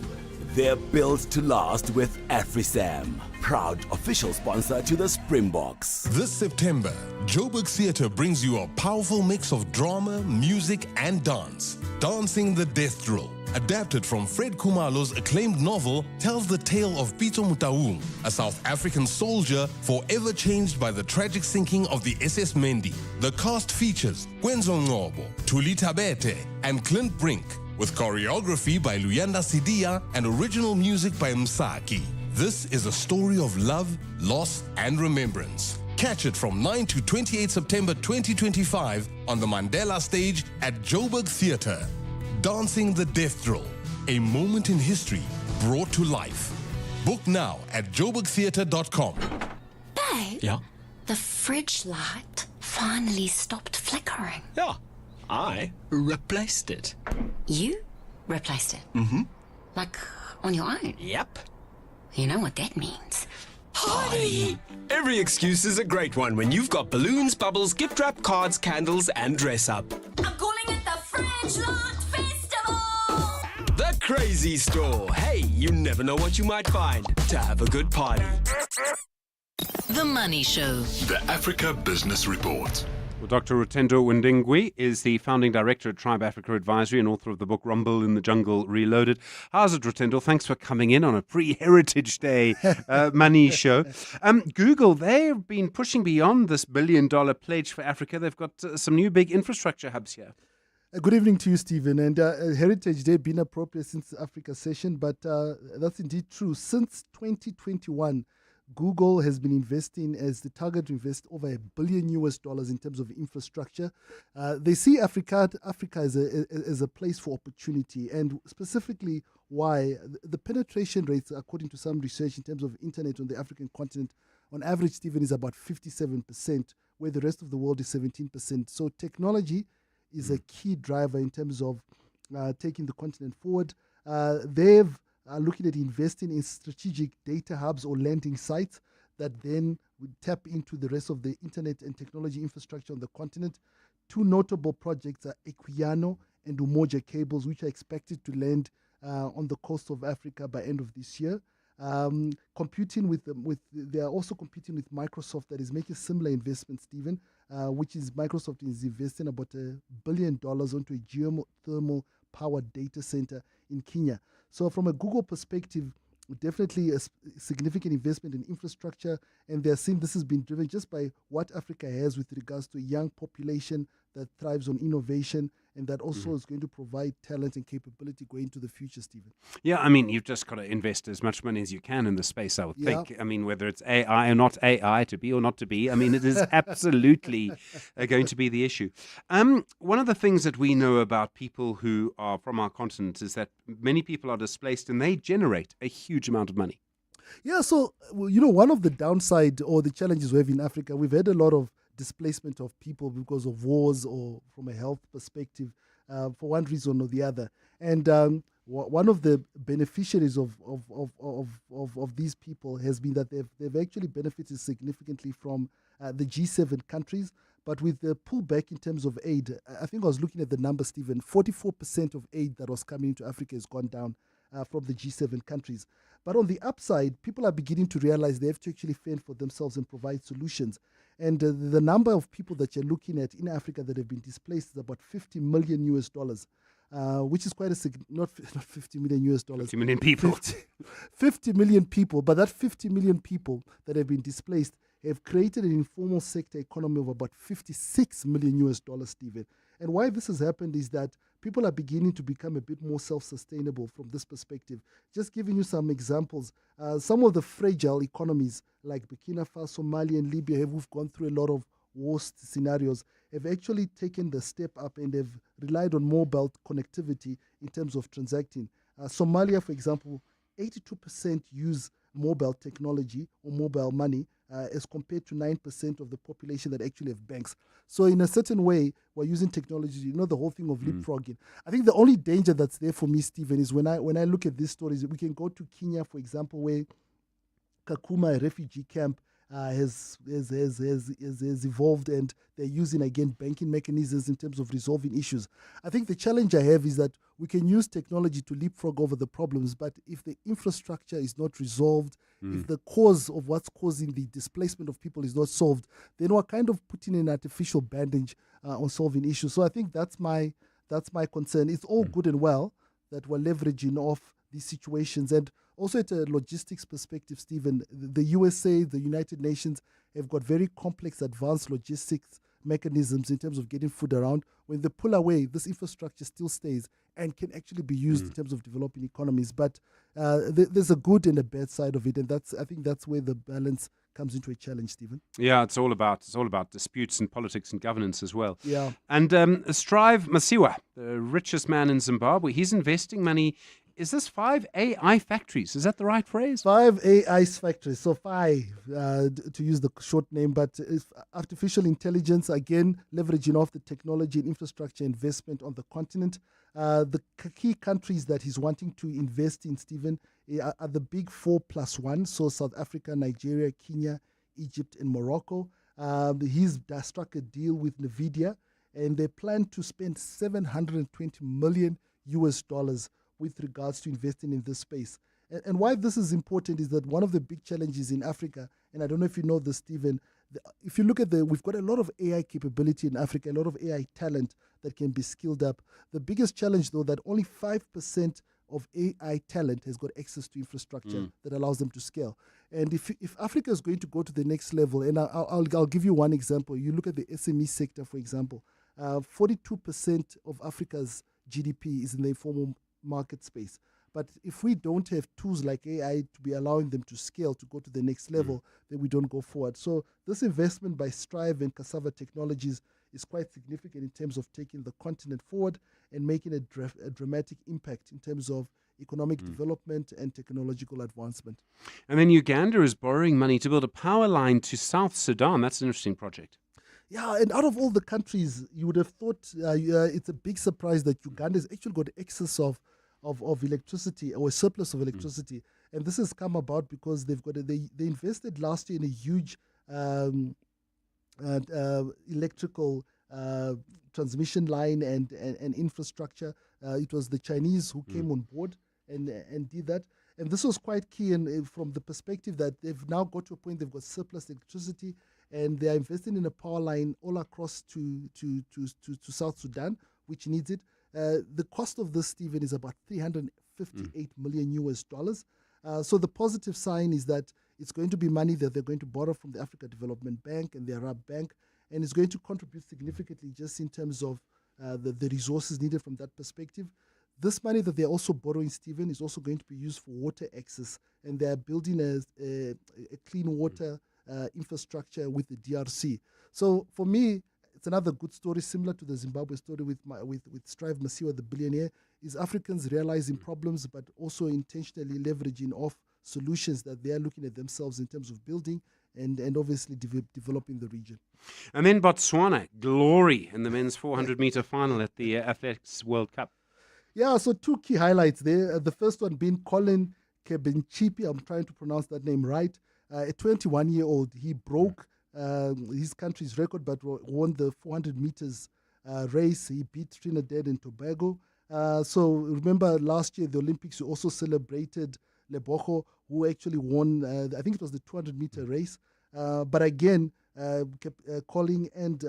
They're built to last with AfriSam, proud official sponsor to the Springboks. This September, Joburg Theatre brings you a powerful mix of drama, music, and dance. Dancing the Death Drill, adapted from Fred Khumalo's acclaimed novel, tells the tale of Pito Mutaung, a South African soldier forever changed by the tragic sinking of the SS Mendi. The cast features Kwenzo Ngobo, Tuli Tabete, and Clint Brink, with choreography by Luyanda Sidia and original music by Msaki. This is a story of love, loss, and remembrance. Catch it from 9 to 28 September 2025 on the Mandela stage at Joburg Theatre. Dancing the Death Drill, a moment in history brought to life. Book now at joburgtheatre.com. Babe? Yeah? The fridge light finally stopped flickering. Yeah. I replaced it. You replaced it? Mm-hmm. Like, on your own? Yep. You know what that means. Party! Every excuse is a great one when you've got balloons, bubbles, gift wrap, cards, candles, and dress up. I'm calling it the Fridge Light Festival! The Crazy Store. Hey, you never know what you might find to have a good party. The Money Show. The Africa Business Report. Well, Dr. Rutendo Windingwi is the founding director at Tribe Africa Advisory and author of the book Rumble in the Jungle Reloaded. How's it, Rutendo? Thanks for coming in on a pre-Heritage Day money show. Google, they've been pushing beyond this $1 billion pledge for Africa. They've got some new big infrastructure hubs here. Good evening to you, Stephen. And Heritage Day been appropriate since the Africa session, but that's indeed true. Since 2021, Google has been investing as the target to invest over $1 billion in terms of infrastructure. They see Africa as a place for opportunity, and specifically why the penetration rates, according to some research in terms of internet on the African continent, on average, Stephen, is about 57%, where the rest of the world is 17%. So technology is a key driver in terms of taking the continent forward. They've looking at investing in strategic data hubs or landing sites that then would tap into the rest of the internet and technology infrastructure on the continent. Two notable projects are Equiano and Umoja cables, which are expected to land on the coast of Africa by end of this year. They are also competing with Microsoft that is making similar investments, Stephen, which is Microsoft is investing about $1 billion onto a geothermal power data center in Kenya. So from a Google perspective, definitely a significant investment in infrastructure, and they're seeing this has been driven just by what Africa has with regards to a young population that thrives on innovation, and that also is going to provide talent and capability going into the future, Stephen. Yeah, I mean, you've just got to invest as much money as you can in the space, I would think. I mean, whether it's AI or not AI, to be or not to be, I mean, it is absolutely going to be the issue. One of the things that we know about people who are from our continent is that many people are displaced and they generate a huge amount of money. Yeah, so, one of the downside or the challenges we have in Africa, we've had a lot of displacement of people because of wars or from a health perspective, for one reason or the other. And one of the beneficiaries of these people has been that they've actually benefited significantly from the G7 countries. But with the pullback in terms of aid, I think I was looking at the number, Stephen, 44% of aid that was coming into Africa has gone down from the G7 countries. But on the upside, people are beginning to realize they have to actually fend for themselves and provide solutions. And the number of people that you're looking at in Africa that have been displaced is about $50 million, which is quite not $50 million. 50 million people. 50 million people. But that 50 million people that have been displaced have created an informal sector economy of about $56 million, Stephen. And why this has happened is that people are beginning to become a bit more self-sustainable from this perspective. Just giving you some examples, some of the fragile economies like Burkina Faso, Mali, and Libya, who've gone through a lot of worst scenarios, have actually taken the step up and have relied on mobile connectivity in terms of transacting. Somalia, for example, 82% use mobile technology or mobile money as compared to 9% of the population that actually have banks. So in a certain way, we're using technology, the whole thing of leapfrogging. I think the only danger that's there for me, Stephen, is when I look at these stories, we can go to Kenya, for example, where Kakuma, a refugee camp, has evolved, and they're using, again, banking mechanisms in terms of resolving issues. I think the challenge I have is that we can use technology to leapfrog over the problems, but if the infrastructure is not resolved, if the cause of what's causing the displacement of people is not solved, then we're kind of putting an artificial bandage on solving issues. So I think that's my concern. It's all good and well that we're leveraging off these situations. And also at a logistics perspective, Stephen, the USA, the United Nations have got very complex advanced logistics mechanisms in terms of getting food around. When they pull away, this infrastructure still stays and can actually be used in terms of developing economies. But there's a good and a bad side of it, and I think that's where the balance comes into a challenge, Stephen. Yeah, it's all about disputes and politics and governance as well. Yeah. And Strive Masiwa, the richest man in Zimbabwe, he's investing money. Is this 5 AI factories? Is that the right phrase? 5 AI factories. So 5, to use the short name, but it's artificial intelligence, again, leveraging off the technology and infrastructure investment on the continent. The key countries that he's wanting to invest in, Stephen, are the big 4+1. So South Africa, Nigeria, Kenya, Egypt, and Morocco. He's struck a deal with NVIDIA, and they plan to spend $720 million with regards to investing in this space. And why this is important is that one of the big challenges in Africa, and I don't know if you know this, Stephen, If you look at we've got a lot of AI capability in Africa, a lot of AI talent that can be skilled up. The biggest challenge, though, that only 5% of AI talent has got access to infrastructure that allows them to scale. And if Africa is going to go to the next level, and I'll give you one example. You look at the SME sector, for example. 42% of Africa's GDP is in the informal market space. But if we don't have tools like AI to be allowing them to scale, to go to the next level, then we don't go forward. So this investment by Strive and Cassava Technologies is quite significant in terms of taking the continent forward and making a dramatic impact in terms of economic development and technological advancement. And then Uganda is borrowing money to build a power line to South Sudan. That's an interesting project. Yeah, and out of all the countries, you would have thought it's a big surprise that Uganda has actually got excess of electricity, or a surplus of electricity. And this has come about because they invested last year in a huge electrical transmission line and infrastructure. It was the Chinese who came on board and did that. And this was quite key from the perspective that they've now got to a point they've got surplus electricity, and they are investing in a power line all across to South Sudan, which needs it. The cost of this, Stephen, is about $358 million. So the positive sign is that it's going to be money that they're going to borrow from the Africa Development Bank and the Arab Bank, and it's going to contribute significantly just in terms of the resources needed from that perspective. This money that they're also borrowing, Stephen, is also going to be used for water access, and they're building a clean water infrastructure with the DRC. So for me, it's another good story, similar to the Zimbabwe story with Strive Masiyiwa, the billionaire, is Africans realizing problems, but also intentionally leveraging off solutions that they are looking at themselves in terms of building and obviously developing the region. And then Botswana, glory in the men's 400-meter final at the Athletics World Cup. Yeah, so two key highlights there. The first one being Colin Kebenchipi, I'm trying to pronounce that name right, a 21-year-old. He broke his country's record, but won the 400 meters race. He beat Trinidad and Tobago. So remember last year, the Olympics, you also celebrated Lebogo, who actually won, I think it was the 200-meter race. But again, Colin and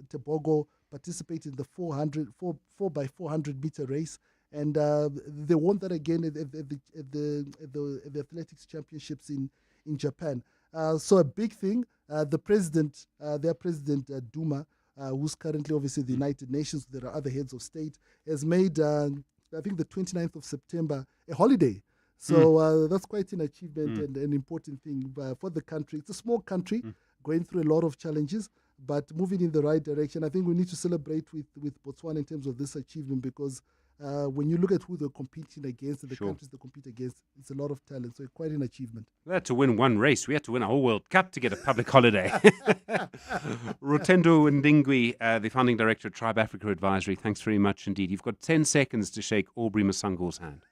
Tobago participated in the 4x400 meter race. And they won that again at the Athletics Championships in Japan. So a big thing. The president, their president, Duma, who's currently obviously the United Nations, there are other heads of state, has made, I think, the 29th of September a holiday. So that's quite an achievement and an important thing for the country. It's a small country going through a lot of challenges, but moving in the right direction. I think we need to celebrate with Botswana in terms of this achievement, because when you look at who they're competing against and the countries they compete against, it's a lot of talent. So quite an achievement. We had to win one race. We had to win a whole World Cup to get a public holiday. Rotendo Ndingwi, the founding director of Tribe Africa Advisory, thanks very much indeed. You've got 10 seconds to shake Aubrey Masango's hand.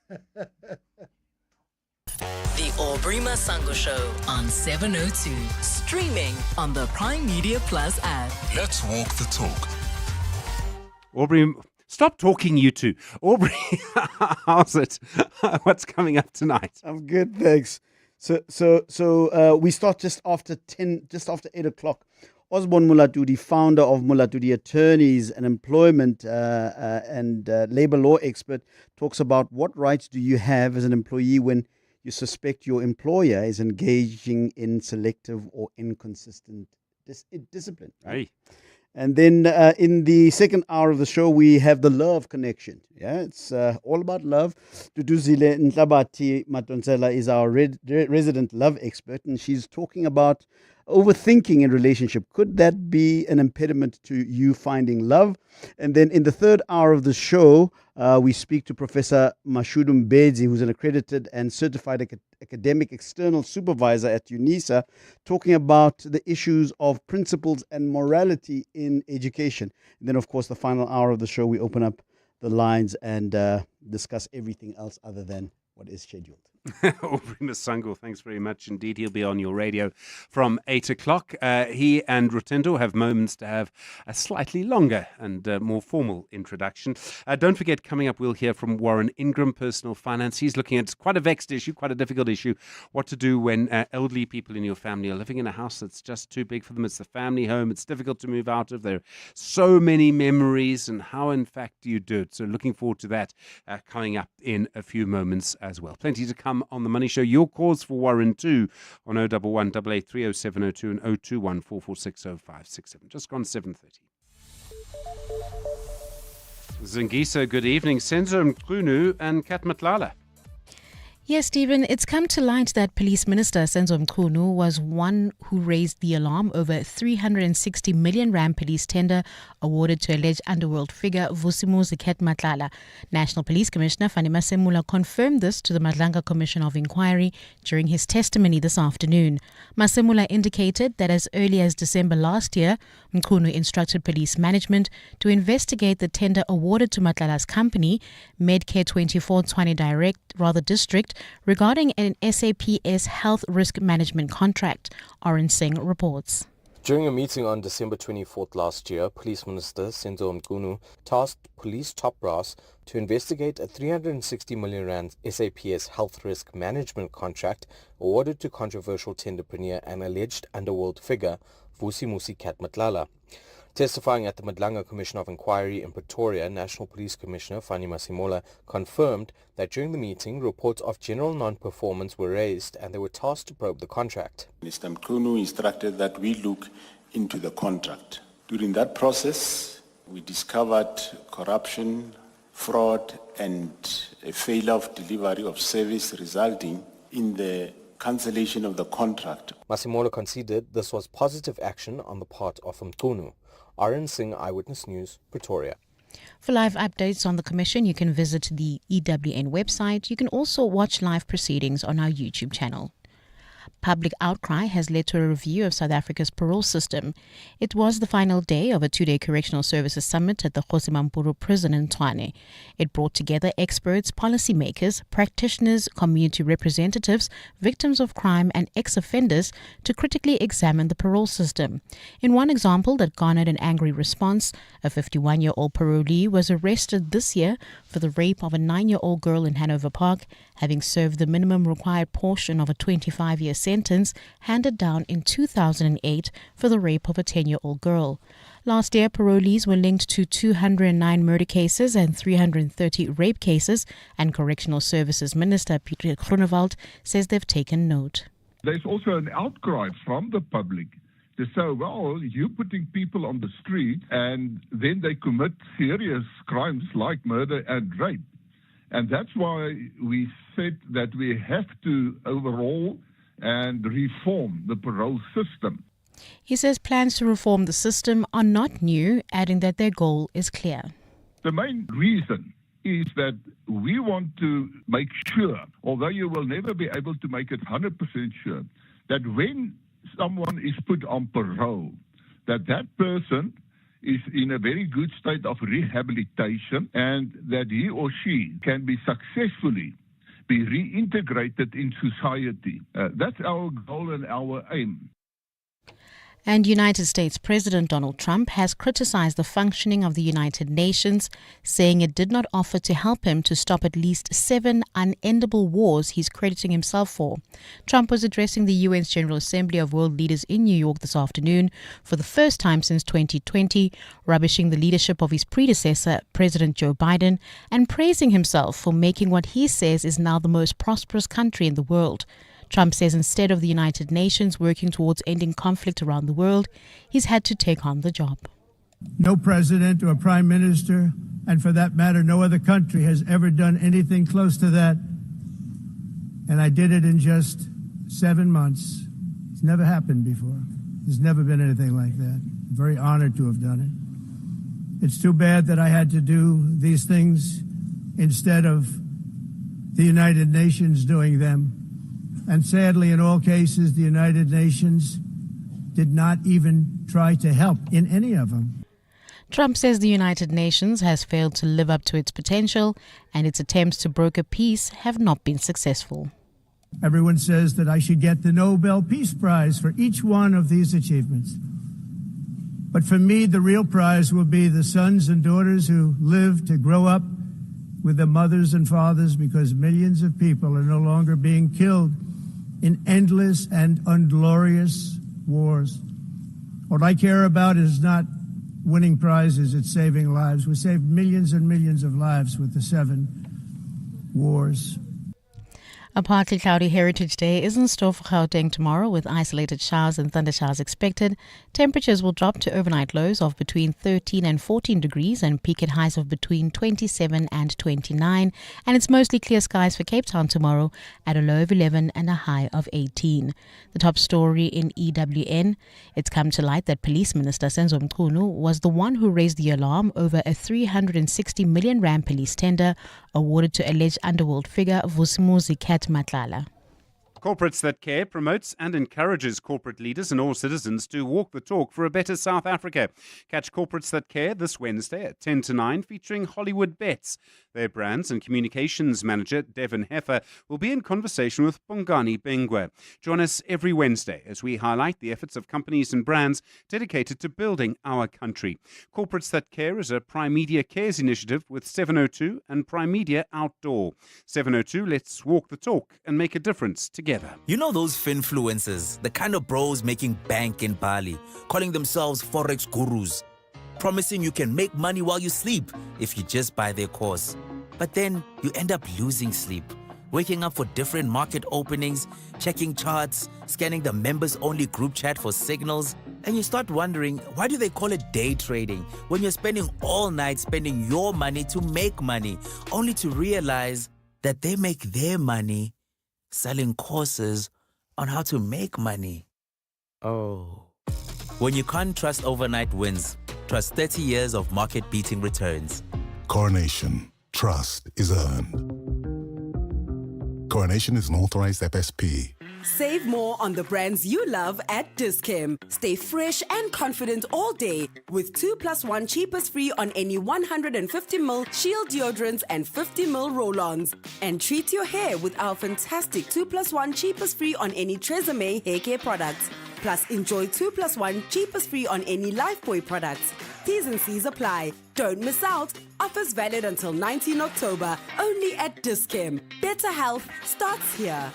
The Aubrey Masango Show on 702. Streaming on the Prime Media Plus app. Let's walk the talk. Aubrey, stop talking, you two. Aubrey, how's it? What's coming up tonight? I'm good, thanks. So we start just after 8 o'clock. Osborne Mulatudi, founder of Mulatudi Attorneys, an employment and labor law expert, talks about what rights do you have as an employee when you suspect your employer is engaging in selective or inconsistent discipline. Right? Hey. And then in the second hour of the show, we have the Love Connection. Yeah, it's all about love. Duduzile Ntlabati Matonsela is our resident love expert, and she's talking about overthinking in relationship. Could that be an impediment to you finding love? And then in the third hour of the show, we speak to Professor Mashudu Mbedzi, who's an accredited and certified academic external supervisor at UNISA, talking about the issues of principles and morality in education. And then, of course, the final hour of the show, we open up the lines and discuss everything else other than what is scheduled. Aubrey Masango, thanks very much indeed. He'll be on your radio from 8 o'clock. He and Rotendo have moments to have a slightly longer and more formal introduction. Don't forget, coming up, we'll hear from Warren Ingram, personal finance. He's looking at quite a vexed issue, quite a difficult issue, what to do when elderly people in your family are living in a house that's just too big for them. It's the family home. It's difficult to move out of. There are so many memories, and how, in fact, do you do it? So looking forward to that coming up in a few moments as well. Plenty to come on the Money Show. Your calls for Warren too on 011 883 0702 and 021 446 0567. Just gone 7:30. Zingisa, good evening. Senzo Mkhunu and Kat Matlala. Yes, Stephen, it's come to light that Police Minister Senzo Mkhunu was one who raised the alarm over 360 million rand police tender awarded to alleged underworld figure Vusimuzi Ket Matlala. National Police Commissioner Fani Masemula confirmed this to the Madlanga Commission of Inquiry during his testimony this afternoon. Masemula indicated that as early as December last year, Mkhunu instructed police management to investigate the tender awarded to Matlala's company, Medcare 24 Tshwane District, regarding an SAPS health risk management contract, Oren Singh reports. During a meeting on December 24th last year, Police Minister Senzo Mkhunu tasked police top brass to investigate a 360 million rand SAPS health risk management contract awarded to controversial tenderpreneur and alleged underworld figure Vusimuzi Ket Matlala. Testifying at the Madlanga Commission of Inquiry in Pretoria, National Police Commissioner Fani Masemola confirmed that during the meeting, reports of general non-performance were raised and they were tasked to probe the contract. Mr. Mkhunu instructed that we look into the contract. During that process, we discovered corruption, fraud, and a failure of delivery of service resulting in the cancellation of the contract. Masemola conceded this was positive action on the part of Mkhunu. Arun Singh, Eyewitness News, Pretoria. For live updates on the Commission, you can visit the EWN website. You can also watch live proceedings on our YouTube channel. Public outcry has led to a review of South Africa's parole system. It was the final day of a two-day correctional services summit at the Kgosi Mampuru prison in Tshwane. It brought together experts, policymakers, practitioners, community representatives, victims of crime and ex-offenders to critically examine the parole system. In one example that garnered an angry response, a 51-year-old parolee was arrested this year for the rape of a 9-year-old girl in Hanover Park, having served the minimum required portion of a 25-year sentence handed down in 2008 for the rape of a 10-year-old girl. Last year, parolees were linked to 209 murder cases and 330 rape cases, and Correctional Services Minister Pieter Groenewald says they've taken note. There's also an outcry from the public to say, well, you're putting people on the street and then they commit serious crimes like murder and rape. And that's why we said that we have to overhaul and reform the parole system. He says plans to reform the system are not new, adding that their goal is clear. The main reason is that we want to make sure, although you will never be able to make it 100% sure, that when someone is put on parole, that person is in a very good state of rehabilitation and that he or she can be successfully be reintegrated in society. That's our goal and our aim. And United States President Donald Trump has criticized the functioning of the United Nations, saying it did not offer to help him to stop at least 7 unendable wars he's crediting himself for. Trump was addressing the UN's General Assembly of World Leaders in New York this afternoon for the first time since 2020, rubbishing the leadership of his predecessor, President Joe Biden, and praising himself for making what he says is now the most prosperous country in the world. Trump says instead of the United Nations working towards ending conflict around the world, he's had to take on the job. No president or prime minister, and for that matter, no other country has ever done anything close to that. And I did it in just 7 months. It's never happened before. There's never been anything like that. I'm very honored to have done it. It's too bad that I had to do these things instead of the United Nations doing them. And sadly, in all cases, the United Nations did not even try to help in any of them. Trump says the United Nations has failed to live up to its potential and its attempts to broker peace have not been successful. Everyone says that I should get the Nobel Peace Prize for each one of these achievements. But for me, the real prize will be the sons and daughters who live to grow up with their mothers and fathers, because millions of people are no longer being killed in endless and unglorious wars. What I care about is not winning prizes, it's saving lives. We saved millions and millions of lives with the 7 wars. A partly cloudy Heritage Day is in store for Gauteng tomorrow, with isolated showers and thundershowers expected. Temperatures will drop to overnight lows of between 13 and 14 degrees and peak at highs of between 27 and 29. And it's mostly clear skies for Cape Town tomorrow at a low of 11 and a high of 18. The top story in EWN, it's come to light that Police Minister Senzo Mchunu was the one who raised the alarm over a 360 million rand police tender awarded to alleged underworld figure Vusimuzi Kat Matlala. Corporates That Care promotes and encourages corporate leaders and all citizens to walk the talk for a better South Africa. Catch Corporates That Care this Wednesday at 10 to 9, featuring Hollywood Bets. Their brands and communications manager, Devon Heffer, will be in conversation with Bongani Bengwe. Join us every Wednesday as we highlight the efforts of companies and brands dedicated to building our country. Corporates That Care is a Prime Media Cares initiative with 702 and Prime Media Outdoor. 702, let's walk the talk and make a difference together. You know those finfluencers, the kind of bros making bank in Bali, calling themselves Forex gurus, promising you can make money while you sleep if you just buy their course. But then you end up losing sleep, waking up for different market openings, checking charts, scanning the members-only group chat for signals, and you start wondering, why do they call it day trading when you're spending all night spending your money to make money, only to realize that they make their money selling courses on how to make money. Oh. When you can't trust overnight wins, trust 30 years of market-beating returns. Coronation. Trust is earned. Coronation is an authorized FSP. Save more on the brands you love at Dis-Chem. Stay fresh and confident all day with 2+1 cheapest free on any 150ml Shield deodorants and 50ml roll-ons. And treat your hair with our fantastic 2+1 cheapest free on any Tresemme hair care products. Plus, enjoy 2+1 cheapest free on any Lifebuoy products. T's and C's apply. Don't miss out. Offers valid until 19 October. Only at Dis-Chem. Better health starts here.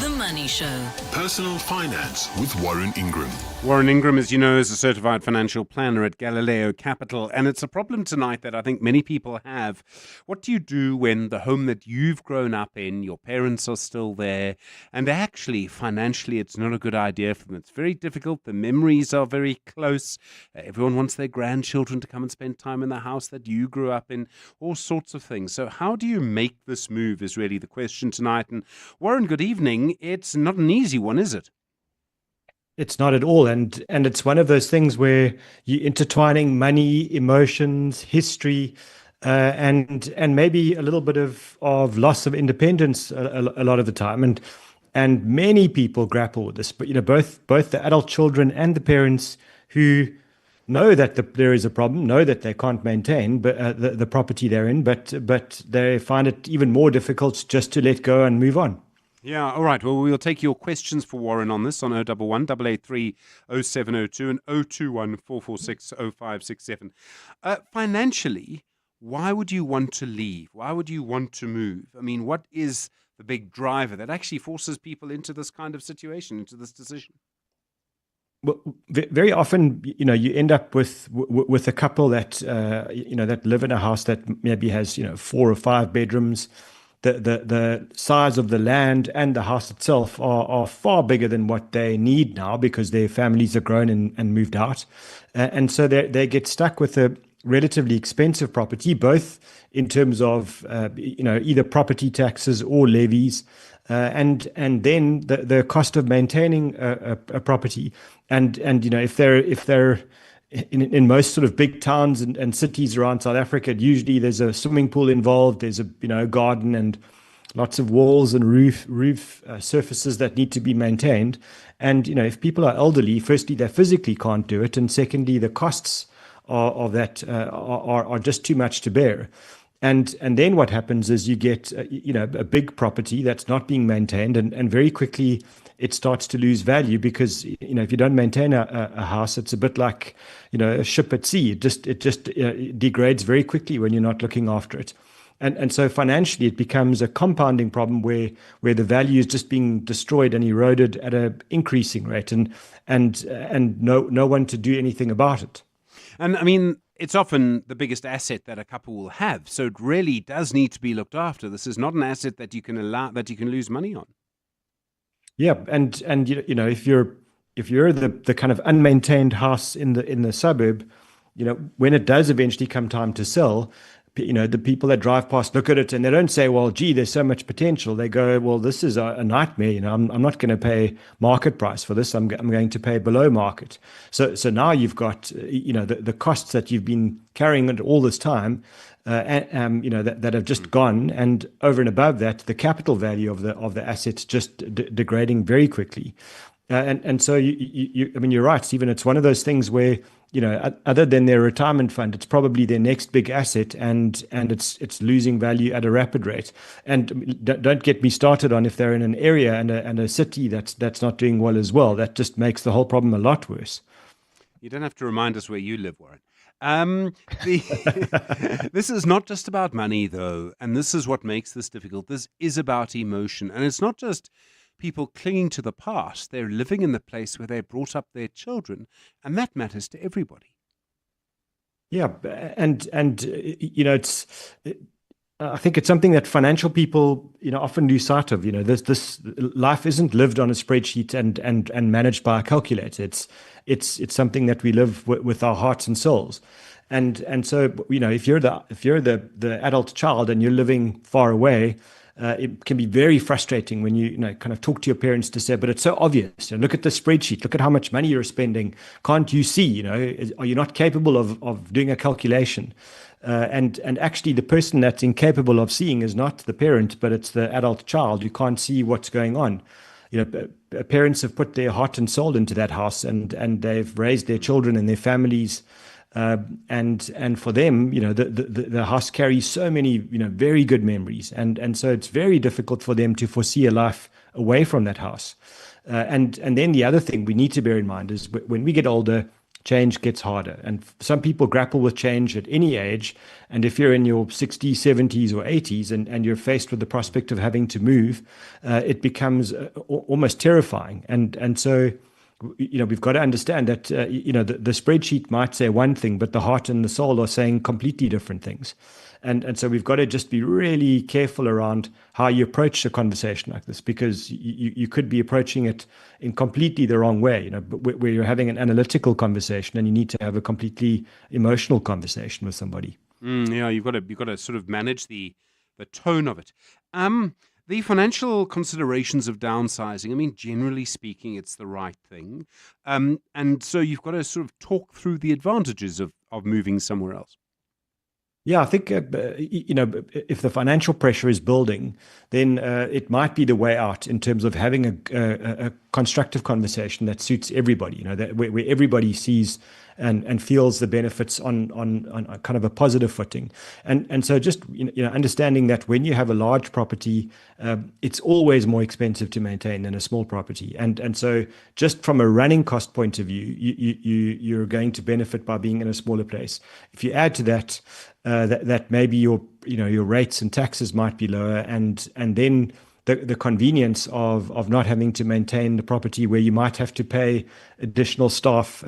The Money Show. Personal Finance with Warren Ingram. Warren Ingram, as you know, is a certified financial planner at Galileo Capital, and it's a problem tonight that I think many people have. What do you do when the home that you've grown up in, your parents are still there, and actually, financially, it's not a good idea for them? It's very difficult. The memories are very close. Everyone wants their grandchildren to come and spend time in the house that you grew up in, all sorts of things. So how do you make this move is really the question tonight. And Warren, good evening. It's not an easy one, is it? It's not at all, and it's one of those things where you're intertwining money, emotions, history, and maybe a little bit of loss of independence a lot of the time, and many people grapple with this. But both the adult children and the parents who know that there is a problem, know that they can't maintain the property they're in, but they find it even more difficult just to let go and move on. Yeah, all right. Well, we'll take your questions for Warren on this on 011 883 0702 and 021 446 0567. Financially, why would you want to leave? Why would you want to move? I mean, what is the big driver that actually forces people into this kind of situation, into this decision? Well, very often, you end up with a couple that that live in a house that maybe has 4 or 5 bedrooms. The size of the land and the house itself are far bigger than what they need now because their families are grown and moved out. And so they get stuck with a relatively expensive property, both in terms of either property taxes or levies, and then the cost of maintaining a property. And if they're in most sort of big towns and cities around South Africa, usually there's a swimming pool involved, there's a garden and lots of walls and roof surfaces that need to be maintained. And if people are elderly, firstly they physically can't do it, and secondly the costs of that are just too much to bear. And then what happens is you get a big property that's not being maintained, and very quickly it starts to lose value because if you don't maintain a house, it's a bit like a ship at sea. It just degrades very quickly when you're not looking after it. And so financially, it becomes a compounding problem where the value is just being destroyed and eroded at an increasing rate, and no one to do anything about it. And I mean, it's often the biggest asset that a couple will have, so it really does need to be looked after. This is not an asset that you can lose money on. Yeah, and if you're the kind of unmaintained house in the suburb, when it does eventually come time to sell, the people that drive past look at it and they don't say, well, gee, there's so much potential. They go, well, this is a nightmare. I'm not going to pay market price for this. I'm going to pay below market. So now you've got, the costs that you've been carrying all this time, that have just gone, and over and above that, the capital value of the assets just degrading very quickly. And so you're right, Stephen. It's one of those things where other than their retirement fund, it's probably their next big asset, and it's losing value at a rapid rate. And don't get me started on if they're in an area and a city that's not doing well as well. That just makes the whole problem a lot worse. You don't have to remind us where you live, Warren. This is not just about money, though, and this is what makes this difficult. This is about emotion, and it's not just people clinging to the past. They're living in the place where they brought up their children, and that matters to everybody. Yeah, and I think it's something that financial people often lose sight of. This life isn't lived on a spreadsheet and managed by a calculator. It's something that we live with our hearts and souls. And so if you're the adult child and you're living far away, it can be very frustrating when you kind of talk to your parents to say, but it's so obvious. Look at the spreadsheet. Look at how much money you're spending. Can't you see? Are you not capable of doing a calculation? And actually, the person that's incapable of seeing is not the parent, but it's the adult child who can't see what's going on. Parents have put their heart and soul into that house, and they've raised their children and their families. And for them, the house carries so many, very good memories. And so it's very difficult for them to foresee a life away from that house. And then the other thing we need to bear in mind is when we get older, change gets harder. And some people grapple with change at any age. And if you're in your 60s, 70s, or 80s, and you're faced with the prospect of having to move, it becomes almost terrifying. And so we've got to understand that, the spreadsheet might say one thing, but the heart and the soul are saying completely different things. And so we've got to just be really careful around how you approach a conversation like this, because you could be approaching it in completely the wrong way, where you're having an analytical conversation and you need to have a completely emotional conversation with somebody. Yeah, you've got to sort of manage the tone of it. The financial considerations of downsizing, I mean, generally speaking, it's the right thing. And so you've got to sort of talk through the advantages of moving somewhere else. Yeah, I think, if the financial pressure is building, then it might be the way out in terms of having a constructive conversation that suits everybody, where everybody sees and feels the benefits on kind of a positive footing. And so just, understanding that when you have a large property, it's always more expensive to maintain than a small property. And so just from a running cost point of view, you're going to benefit by being in a smaller place. If you add to that, that maybe your rates and taxes might be lower, and then the convenience of not having to maintain the property, where you might have to pay additional staff,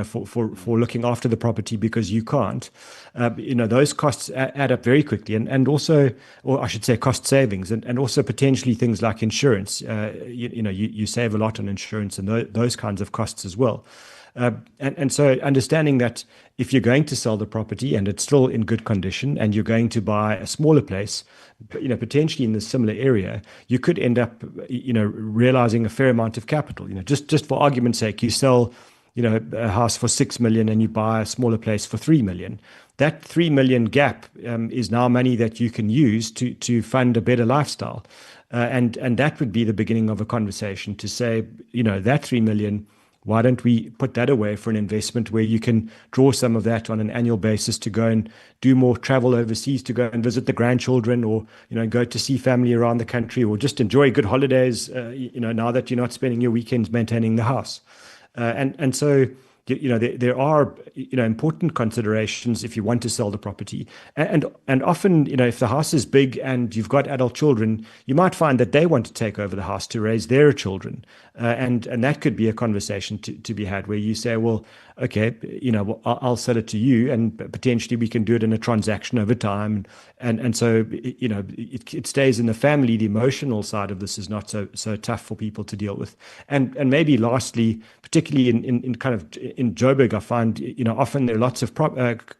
for looking after the property because you can't. Those costs add up very quickly, and also, or I should say, cost savings, and also potentially things like insurance. You save a lot on insurance and those kinds of costs as well. And so understanding that if you're going to sell the property and it's still in good condition, and you're going to buy a smaller place, potentially in the similar area, you could end up, realizing a fair amount of capital. Just for argument's sake, you sell, a house for 6 million and you buy a smaller place for 3 million. That 3 million gap is now money that you can use to fund a better lifestyle. And that would be the beginning of a conversation to say, that 3 million, why don't we put that away for an investment where you can draw some of that on an annual basis to go and do more travel overseas, to go and visit the grandchildren, or go to see family around the country, or just enjoy good holidays, now that you're not spending your weekends maintaining the house. And so there are important considerations if you want to sell the property, and often if the house is big and you've got adult children, you might find that they want to take over the house to raise their children, and that could be a conversation to be had where you say, well, okay, I'll sell it to you, and potentially we can do it in a transaction over time, and so it stays in the family. The emotional side of this is not so tough for people to deal with, and maybe lastly, particularly in kind of in Joburg, I find often there are lots of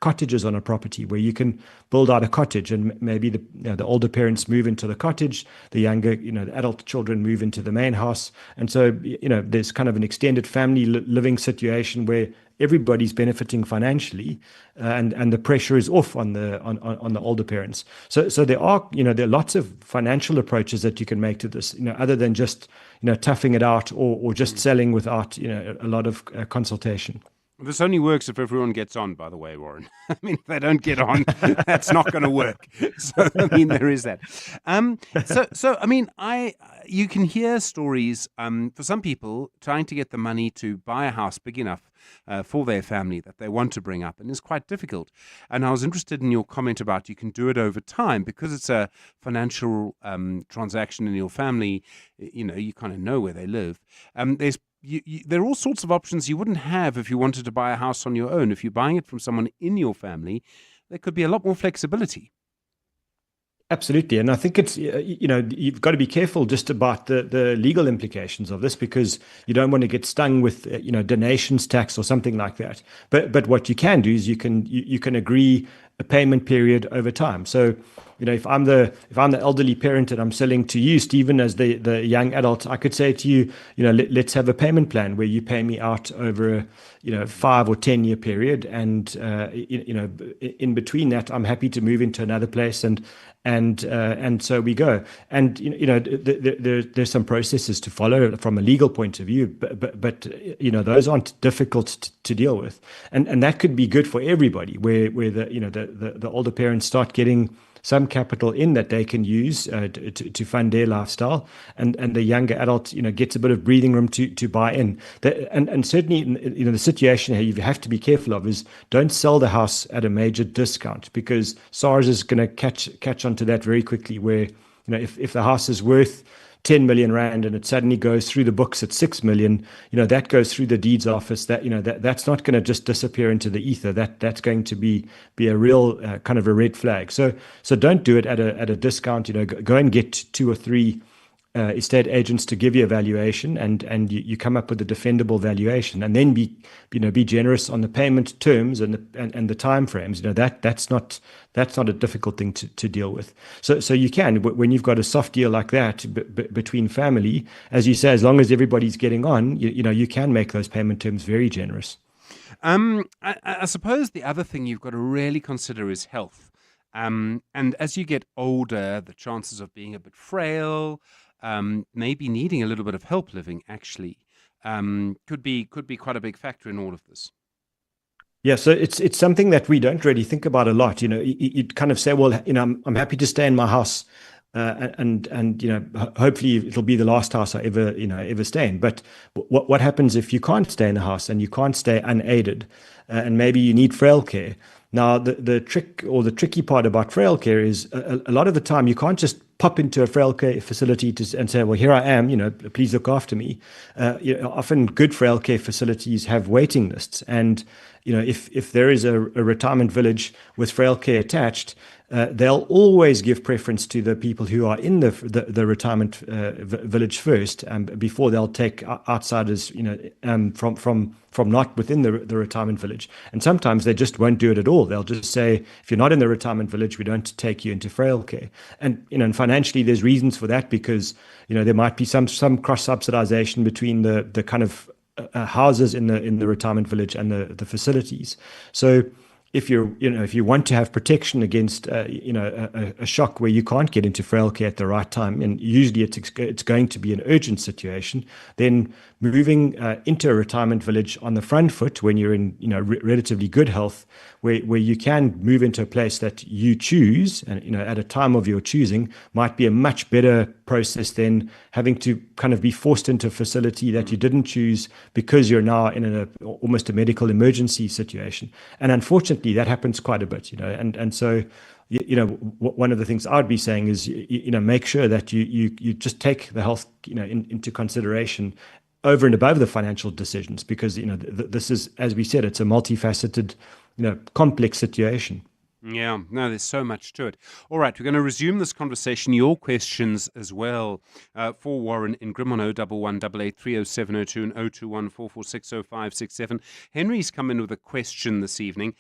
cottages on a property where you can build out a cottage, and maybe the older parents move into the cottage, the younger the adult children move into the main house, and so there's kind of an extended family living situation where everybody's benefiting financially, and the pressure is off on the older parents. So there are there are lots of financial approaches that you can make to this, other than just toughing it out or just selling without a lot of consultation. This only works if everyone gets on, by the way, Warren. I mean, if they don't get on, that's not going to work. So, I mean, there is that. So I mean, you can hear stories for some people trying to get the money to buy a house big enough for their family that they want to bring up, and it's quite difficult. And I was interested in your comment about you can do it over time because it's a financial transaction in your family. You kind of know where they live. There are all sorts of options you wouldn't have if you wanted to buy a house on your own. If you're buying it from someone in your family, there could be a lot more flexibility. Absolutely. And I think it's, you've got to be careful just about the legal implications of this, because you don't want to get stung with, donations tax or something like that. But what you can do is you can agree a payment period over time. So, if I'm the elderly parent and I'm selling to you, Stephen, as the young adult, I could say to you, let's have a payment plan where you pay me out over a 5 or 10 year period, and in between that, I'm happy to move into another place, and so we go. And there's some processes to follow from a legal point of view, but those aren't difficult to deal with, and that could be good for everybody, where the older parents start getting some capital in that they can use to fund their lifestyle, and the younger adult gets a bit of breathing room to buy in. And certainly the situation here you have to be careful of is don't sell the house at a major discount, because SARS is going to catch onto that very quickly, where if the house is worth 10 million rand and it suddenly goes through the books at 6 million, that goes through the deeds office, that's not going to just disappear into the ether. That's going to be a real kind of a red flag. So don't do it at a discount. Go and get 2 or 3 estate agents to give you a valuation, and you come up with a defendable valuation, and then be generous on the payment terms and the time frames. That's not a difficult thing to deal with. So you can, when you've got a soft deal like that between family, as you say, as long as everybody's getting on, you can make those payment terms very generous. I suppose the other thing you've got to really consider is health. And as you get older, the chances of being a bit frail, maybe needing a little bit of help living, actually, could be quite a big factor in all of this. Yeah, so it's something that we don't really think about a lot. You'd kind of say, well, I'm happy to stay in my house, and hopefully it'll be the last house I ever stay in. But what happens if you can't stay in a house and you can't stay unaided, and maybe you need frail care? Now, the trick or the tricky part about frail care is a lot of the time you can't just pop into a frail care facility and say, well, here I am, please look after me. Often good frail care facilities have waiting lists. And, if there is a retirement village with frail care attached, they'll always give preference to the people who are in the retirement village first, before they'll take outsiders, from not within the retirement village. And sometimes they just won't do it at all. They'll just say, if you're not in the retirement village, we don't take you into frail care. And and financially, there's reasons for that, because there might be some cross subsidization between the kind of houses in the retirement village and the facilities. So if you want to have protection against a shock where you can't get into frail care at the right time, and usually it's going to be an urgent situation, then moving into a retirement village on the front foot when you're in relatively good health, where you can move into a place that you choose, and at a time of your choosing, might be a much better process than having to kind of be forced into a facility that you didn't choose because you're now in almost a medical emergency situation. And unfortunately, that happens quite a bit, and so one of the things I'd be saying is, make sure that you just take the health, into consideration over and above the financial decisions, because, this is, as we said, it's a multifaceted, complex situation. Yeah, no, there's so much to it. All right, we're going to resume this conversation, your questions as well, for Warren Ingram on 011 8830702 and 021 4460567. Henry's come in with a question this evening,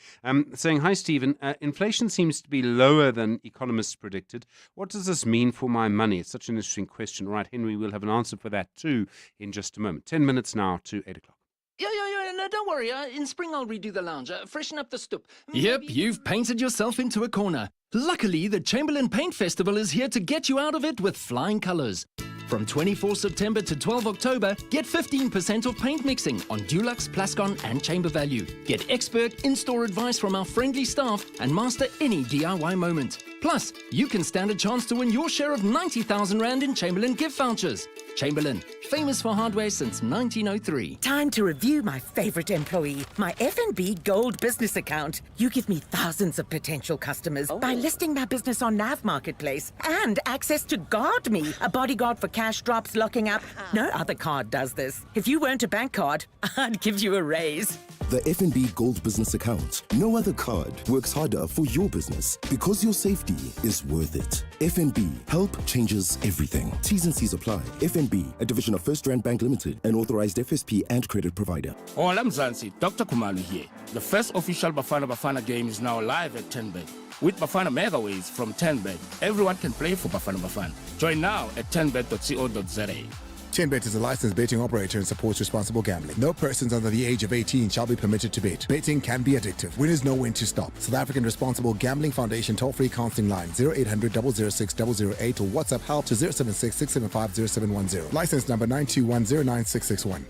saying, "Hi, Stephen. Inflation seems to be lower than economists predicted. What does this mean for my money?" It's such an interesting question. Right, Henry, we'll have an answer for that too in just a moment. 10 minutes now to 8 o'clock. Yeah, no, don't worry. In spring, I'll redo the lounge. Freshen up the stoop. Yep, you've painted yourself into a corner. Luckily, the Chamberlain Paint Festival is here to get you out of it with flying colours. From 24 September to 12 October, get 15% off paint mixing on Dulux, Plascon and Chamber Value. Get expert in-store advice from our friendly staff and master any DIY moment. Plus, you can stand a chance to win your share of 90,000 Rand in Chamberlain gift vouchers. Chamberlain, famous for hardware since 1903. Time to review my favorite employee, my F&B Gold business account. You give me thousands of potential customers by listing my business on Nav Marketplace and access to Guard Me, a bodyguard for cash drops, locking up. No other card does this. If you weren't a bank card, I'd give you a raise. The F&B Gold business account. No other card works harder for your business because your safety is worth it. F&B, help changes everything. T's and C's apply. F&B, a division of First Rand Bank Limited, an authorized FSP and credit provider. Hola Mzansi, Dr. Kumalu here. The first official Bafana Bafana game is now live at 10bet. With Bafana Megaways from 10bet, everyone can play for Bafana Bafana. Join now at 10bet.co.za. 10bet is a licensed betting operator and supports responsible gambling. No persons under the age of 18 shall be permitted to bet. Betting can be addictive. Winners know when to stop. South African Responsible Gambling Foundation toll-free counseling line 0800 006 008 or WhatsApp help to 076 675 0710. License number 921096661.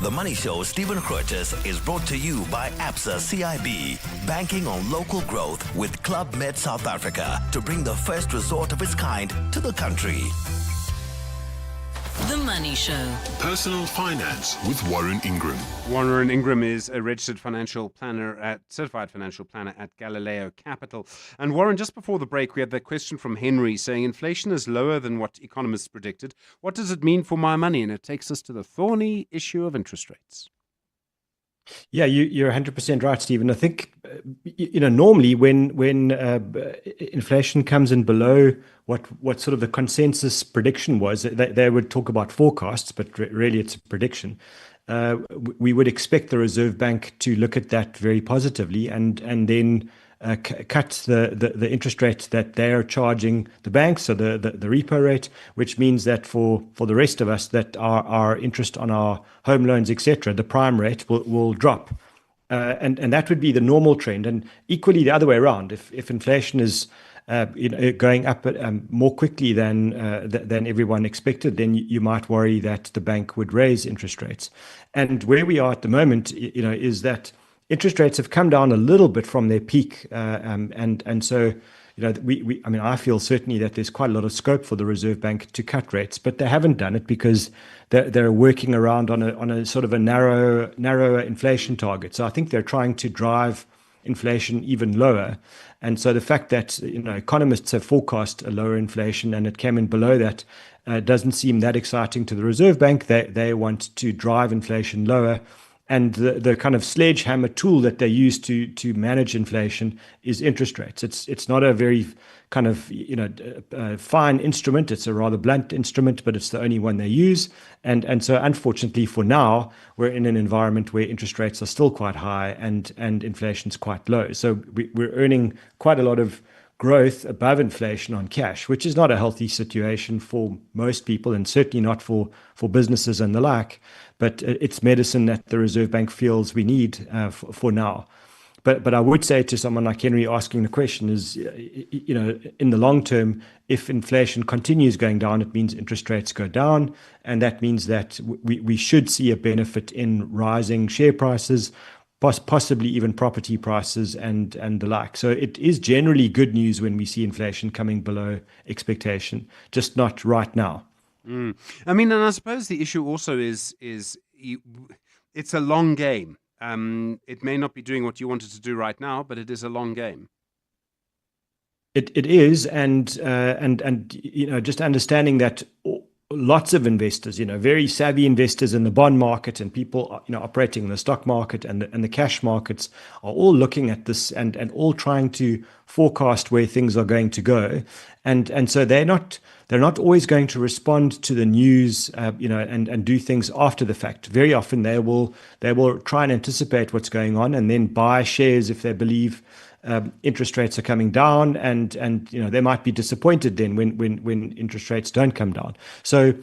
The Money Show, Stephen Grootes, is brought to you by Absa CIB, banking on local growth with Club Med South Africa to bring the first resort of its kind to the country. The Money Show. Personal Finance with Warren Ingram. Warren Ingram is a registered certified financial planner at Galileo Capital. And Warren, just before the break, we had that question from Henry saying inflation is lower than what economists predicted. What does it mean for my money? And it takes us to the thorny issue of interest rates. Yeah, you're 100% right, Stephen. I think, normally when inflation comes in below what sort of the consensus prediction was, they would talk about forecasts, but really it's a prediction. We would expect the Reserve Bank to look at that very positively and then cut the interest rate that they are charging the banks, so the repo rate, which means that for the rest of us, that our interest on our home loans, etc., the prime rate will drop. And that would be the normal trend. And equally the other way around, if inflation is going up more quickly than everyone expected, then you might worry that the bank would raise interest rates. And where we are at the moment, is that interest rates have come down a little bit from their peak, and so I feel certainly that there's quite a lot of scope for the Reserve Bank to cut rates, but they haven't done it because they're working around on a sort of a narrower inflation target. So I think they're trying to drive inflation even lower, and so the fact that economists have forecast a lower inflation and it came in below that doesn't seem that exciting to the Reserve Bank. They want to drive inflation lower. And the kind of sledgehammer tool that they use to manage inflation is interest rates. It's not a very kind of fine instrument. It's a rather blunt instrument, but it's the only one they use. And so unfortunately for now, we're in an environment where interest rates are still quite high and inflation's quite low. So we're earning quite a lot of growth above inflation on cash, which is not a healthy situation for most people and certainly not for businesses and the like. But it's medicine that the Reserve Bank feels we need for now. But I would say to someone like Henry asking the question is, in the long term, if inflation continues going down, it means interest rates go down, and that means that we should see a benefit in rising share prices, possibly even property prices and the like. So it is generally good news when we see inflation coming below expectation, just not right now. I mean, and I suppose the issue also is it's a long game. It may not be doing what you wanted to do right now, but it is a long game. It is, and just understanding that lots of investors, very savvy investors in the bond market and people, operating in the stock market and the cash markets are all looking at this and all trying to forecast where things are going to go, and so they're not always going to respond to the news, and do things after the fact. Very often they will try and anticipate what's going on and then buy shares if they believe interest rates are coming down, and they might be disappointed then when interest rates don't come down. So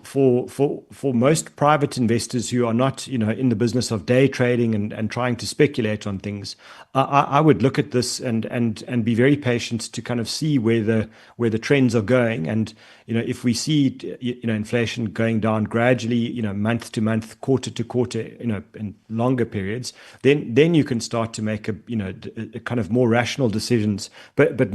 for most private investors who are not in the business of day trading and trying to speculate on things, I would look at this and be very patient to kind of see where the trends are going. And if we see inflation going down gradually, month to month, quarter to quarter, in longer periods, then you can start to make a kind of more rational decisions. But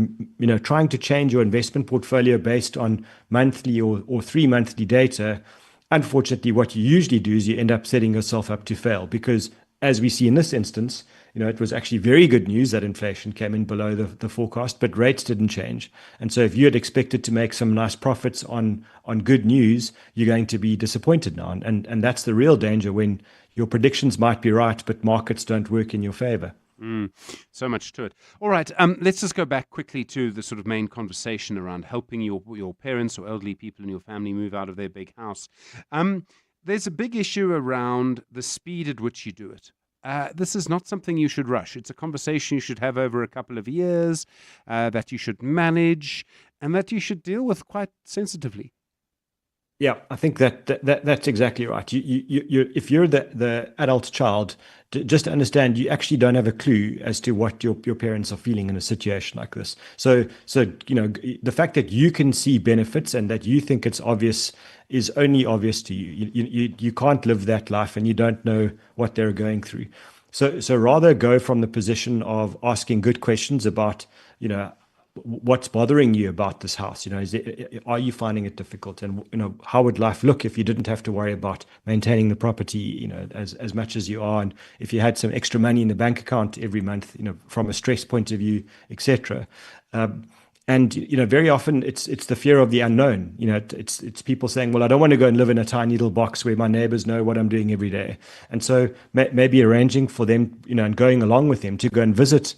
trying to change your investment portfolio based on monthly or 3-monthly data, unfortunately, what you usually do is you end up setting yourself up to fail, because as we see in this instance, it was actually very good news that inflation came in below the forecast, but rates didn't change. And so if you had expected to make some nice profits on good news, you're going to be disappointed now. And that's the real danger, when your predictions might be right, but markets don't work in your favor. So much to it. All right, let's just go back quickly to the sort of main conversation around helping your parents or elderly people in your family move out of their big house. There's a big issue around the speed at which you do it. This is not something you should rush. It's a conversation you should have over a couple of years, that you should manage, and that you should deal with quite sensitively. Yeah, I think that's exactly right. You if you're the adult child, just understand you actually don't have a clue as to what your parents are feeling in a situation like this. So the fact that you can see benefits and that you think it's obvious is only obvious to you. You can't live that life, and you don't know what they're going through. So rather go from the position of asking good questions about what's bothering you about this house. Are you finding it difficult, and how would life look if you didn't have to worry about maintaining the property as much as you are, and if you had some extra money in the bank account every month, from a stress point of view, etc. And very often it's the fear of the unknown. It's people saying, well, I don't want to go and live in a tiny little box where my neighbors know what I'm doing every day. And so maybe arranging for them, and going along with them to go and visit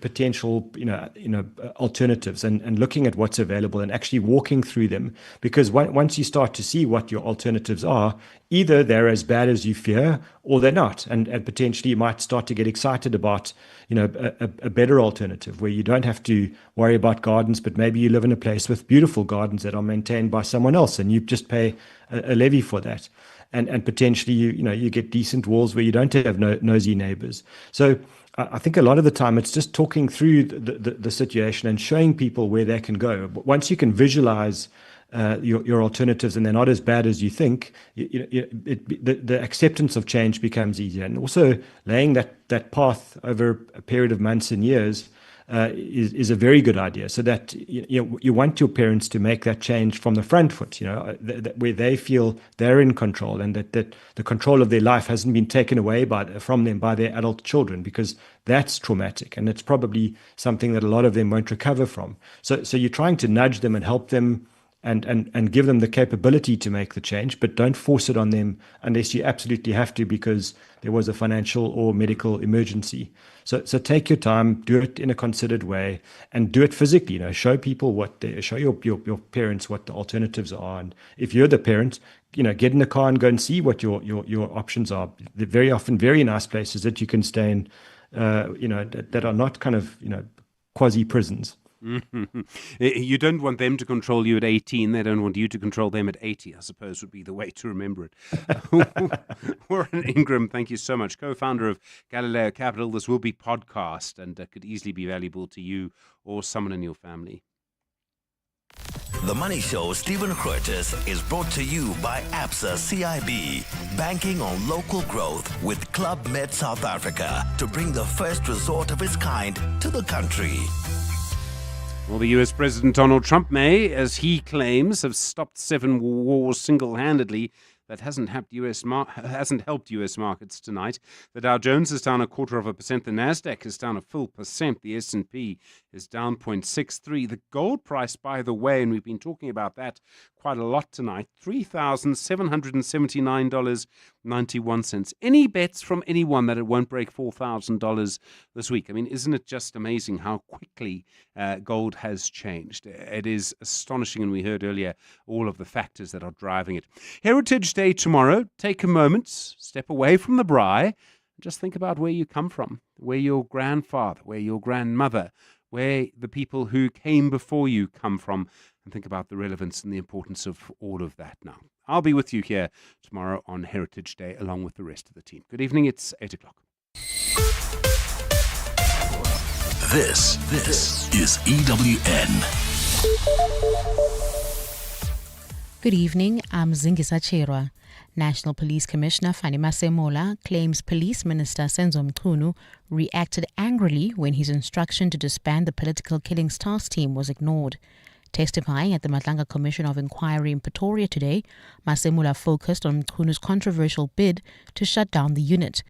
potential alternatives, and looking at what's available and actually walking through them. Because once you start to see what your alternatives are, either they're as bad as you fear or they're not, and potentially you might start to get excited about a better alternative where you don't have to worry about gardens, but maybe you live in a place with beautiful gardens that are maintained by someone else, and you just pay a levy for that. And potentially you get decent walls where you don't have nosy neighbors. So I think a lot of the time it's just talking through the situation and showing people where they can go. But once you can visualize your alternatives and they're not as bad as you think, the acceptance of change becomes easier. And also laying that path over a period of months and years is a very good idea, so that you want your parents to make that change from the front foot, where they feel they're in control, and that the control of their life hasn't been taken away from them by their adult children, because that's traumatic, and it's probably something that a lot of them won't recover from. So you're trying to nudge them and help them and give them the capability to make the change, but don't force it on them unless you absolutely have to, because there was a financial or medical emergency. So take your time, do it in a considered way, and do it physically. Show people show your parents what the alternatives are. And if you're the parent, get in the car and go and see what your options are. They're very often very nice places that you can stay in, that are not kind of quasi prisons. You don't want them to control you at 18. They don't want you to control them at 80, I suppose would be the way to remember it. Warren Ingram, thank you so much. Co-founder of Galileo Capital. This will be podcast and could easily be valuable to you or someone in your family. The Money Show, Stephen Grootes, is brought to you by ABSA CIB, banking on local growth with Club Med South Africa to bring the first resort of its kind to the country. Well, the US President Donald Trump may, as he claims, have stopped 7 wars single-handedly. That hasn't helped U.S. markets tonight. The Dow Jones is down 0.25%. The Nasdaq is down 1%. The S&P is down 0.63. The gold price, by the way, and we've been talking about that quite a lot tonight, $3,779.91. Any bets from anyone that it won't break $4,000 this week? I mean, isn't it just amazing how quickly gold has changed? It is astonishing, and we heard earlier all of the factors that are driving it. Heritage Day tomorrow. Take a moment, step away from the braai, and just think about where you come from, where your grandfather, where your grandmother, where the people who came before you come from, and think about the relevance and the importance of all of that now. I'll be with you here tomorrow on Heritage Day along with the rest of the team. Good evening. It's 8 o'clock. This is EWN. Good evening, I'm Zingisa Chirwa. National Police Commissioner Fani Masemola claims Police Minister Senzo Mchunu reacted angrily when his instruction to disband the Political Killings Task Team was ignored. Testifying at the Madlanga Commission of Inquiry in Pretoria today, Masemola focused on Mchunu's controversial bid to shut down the unit.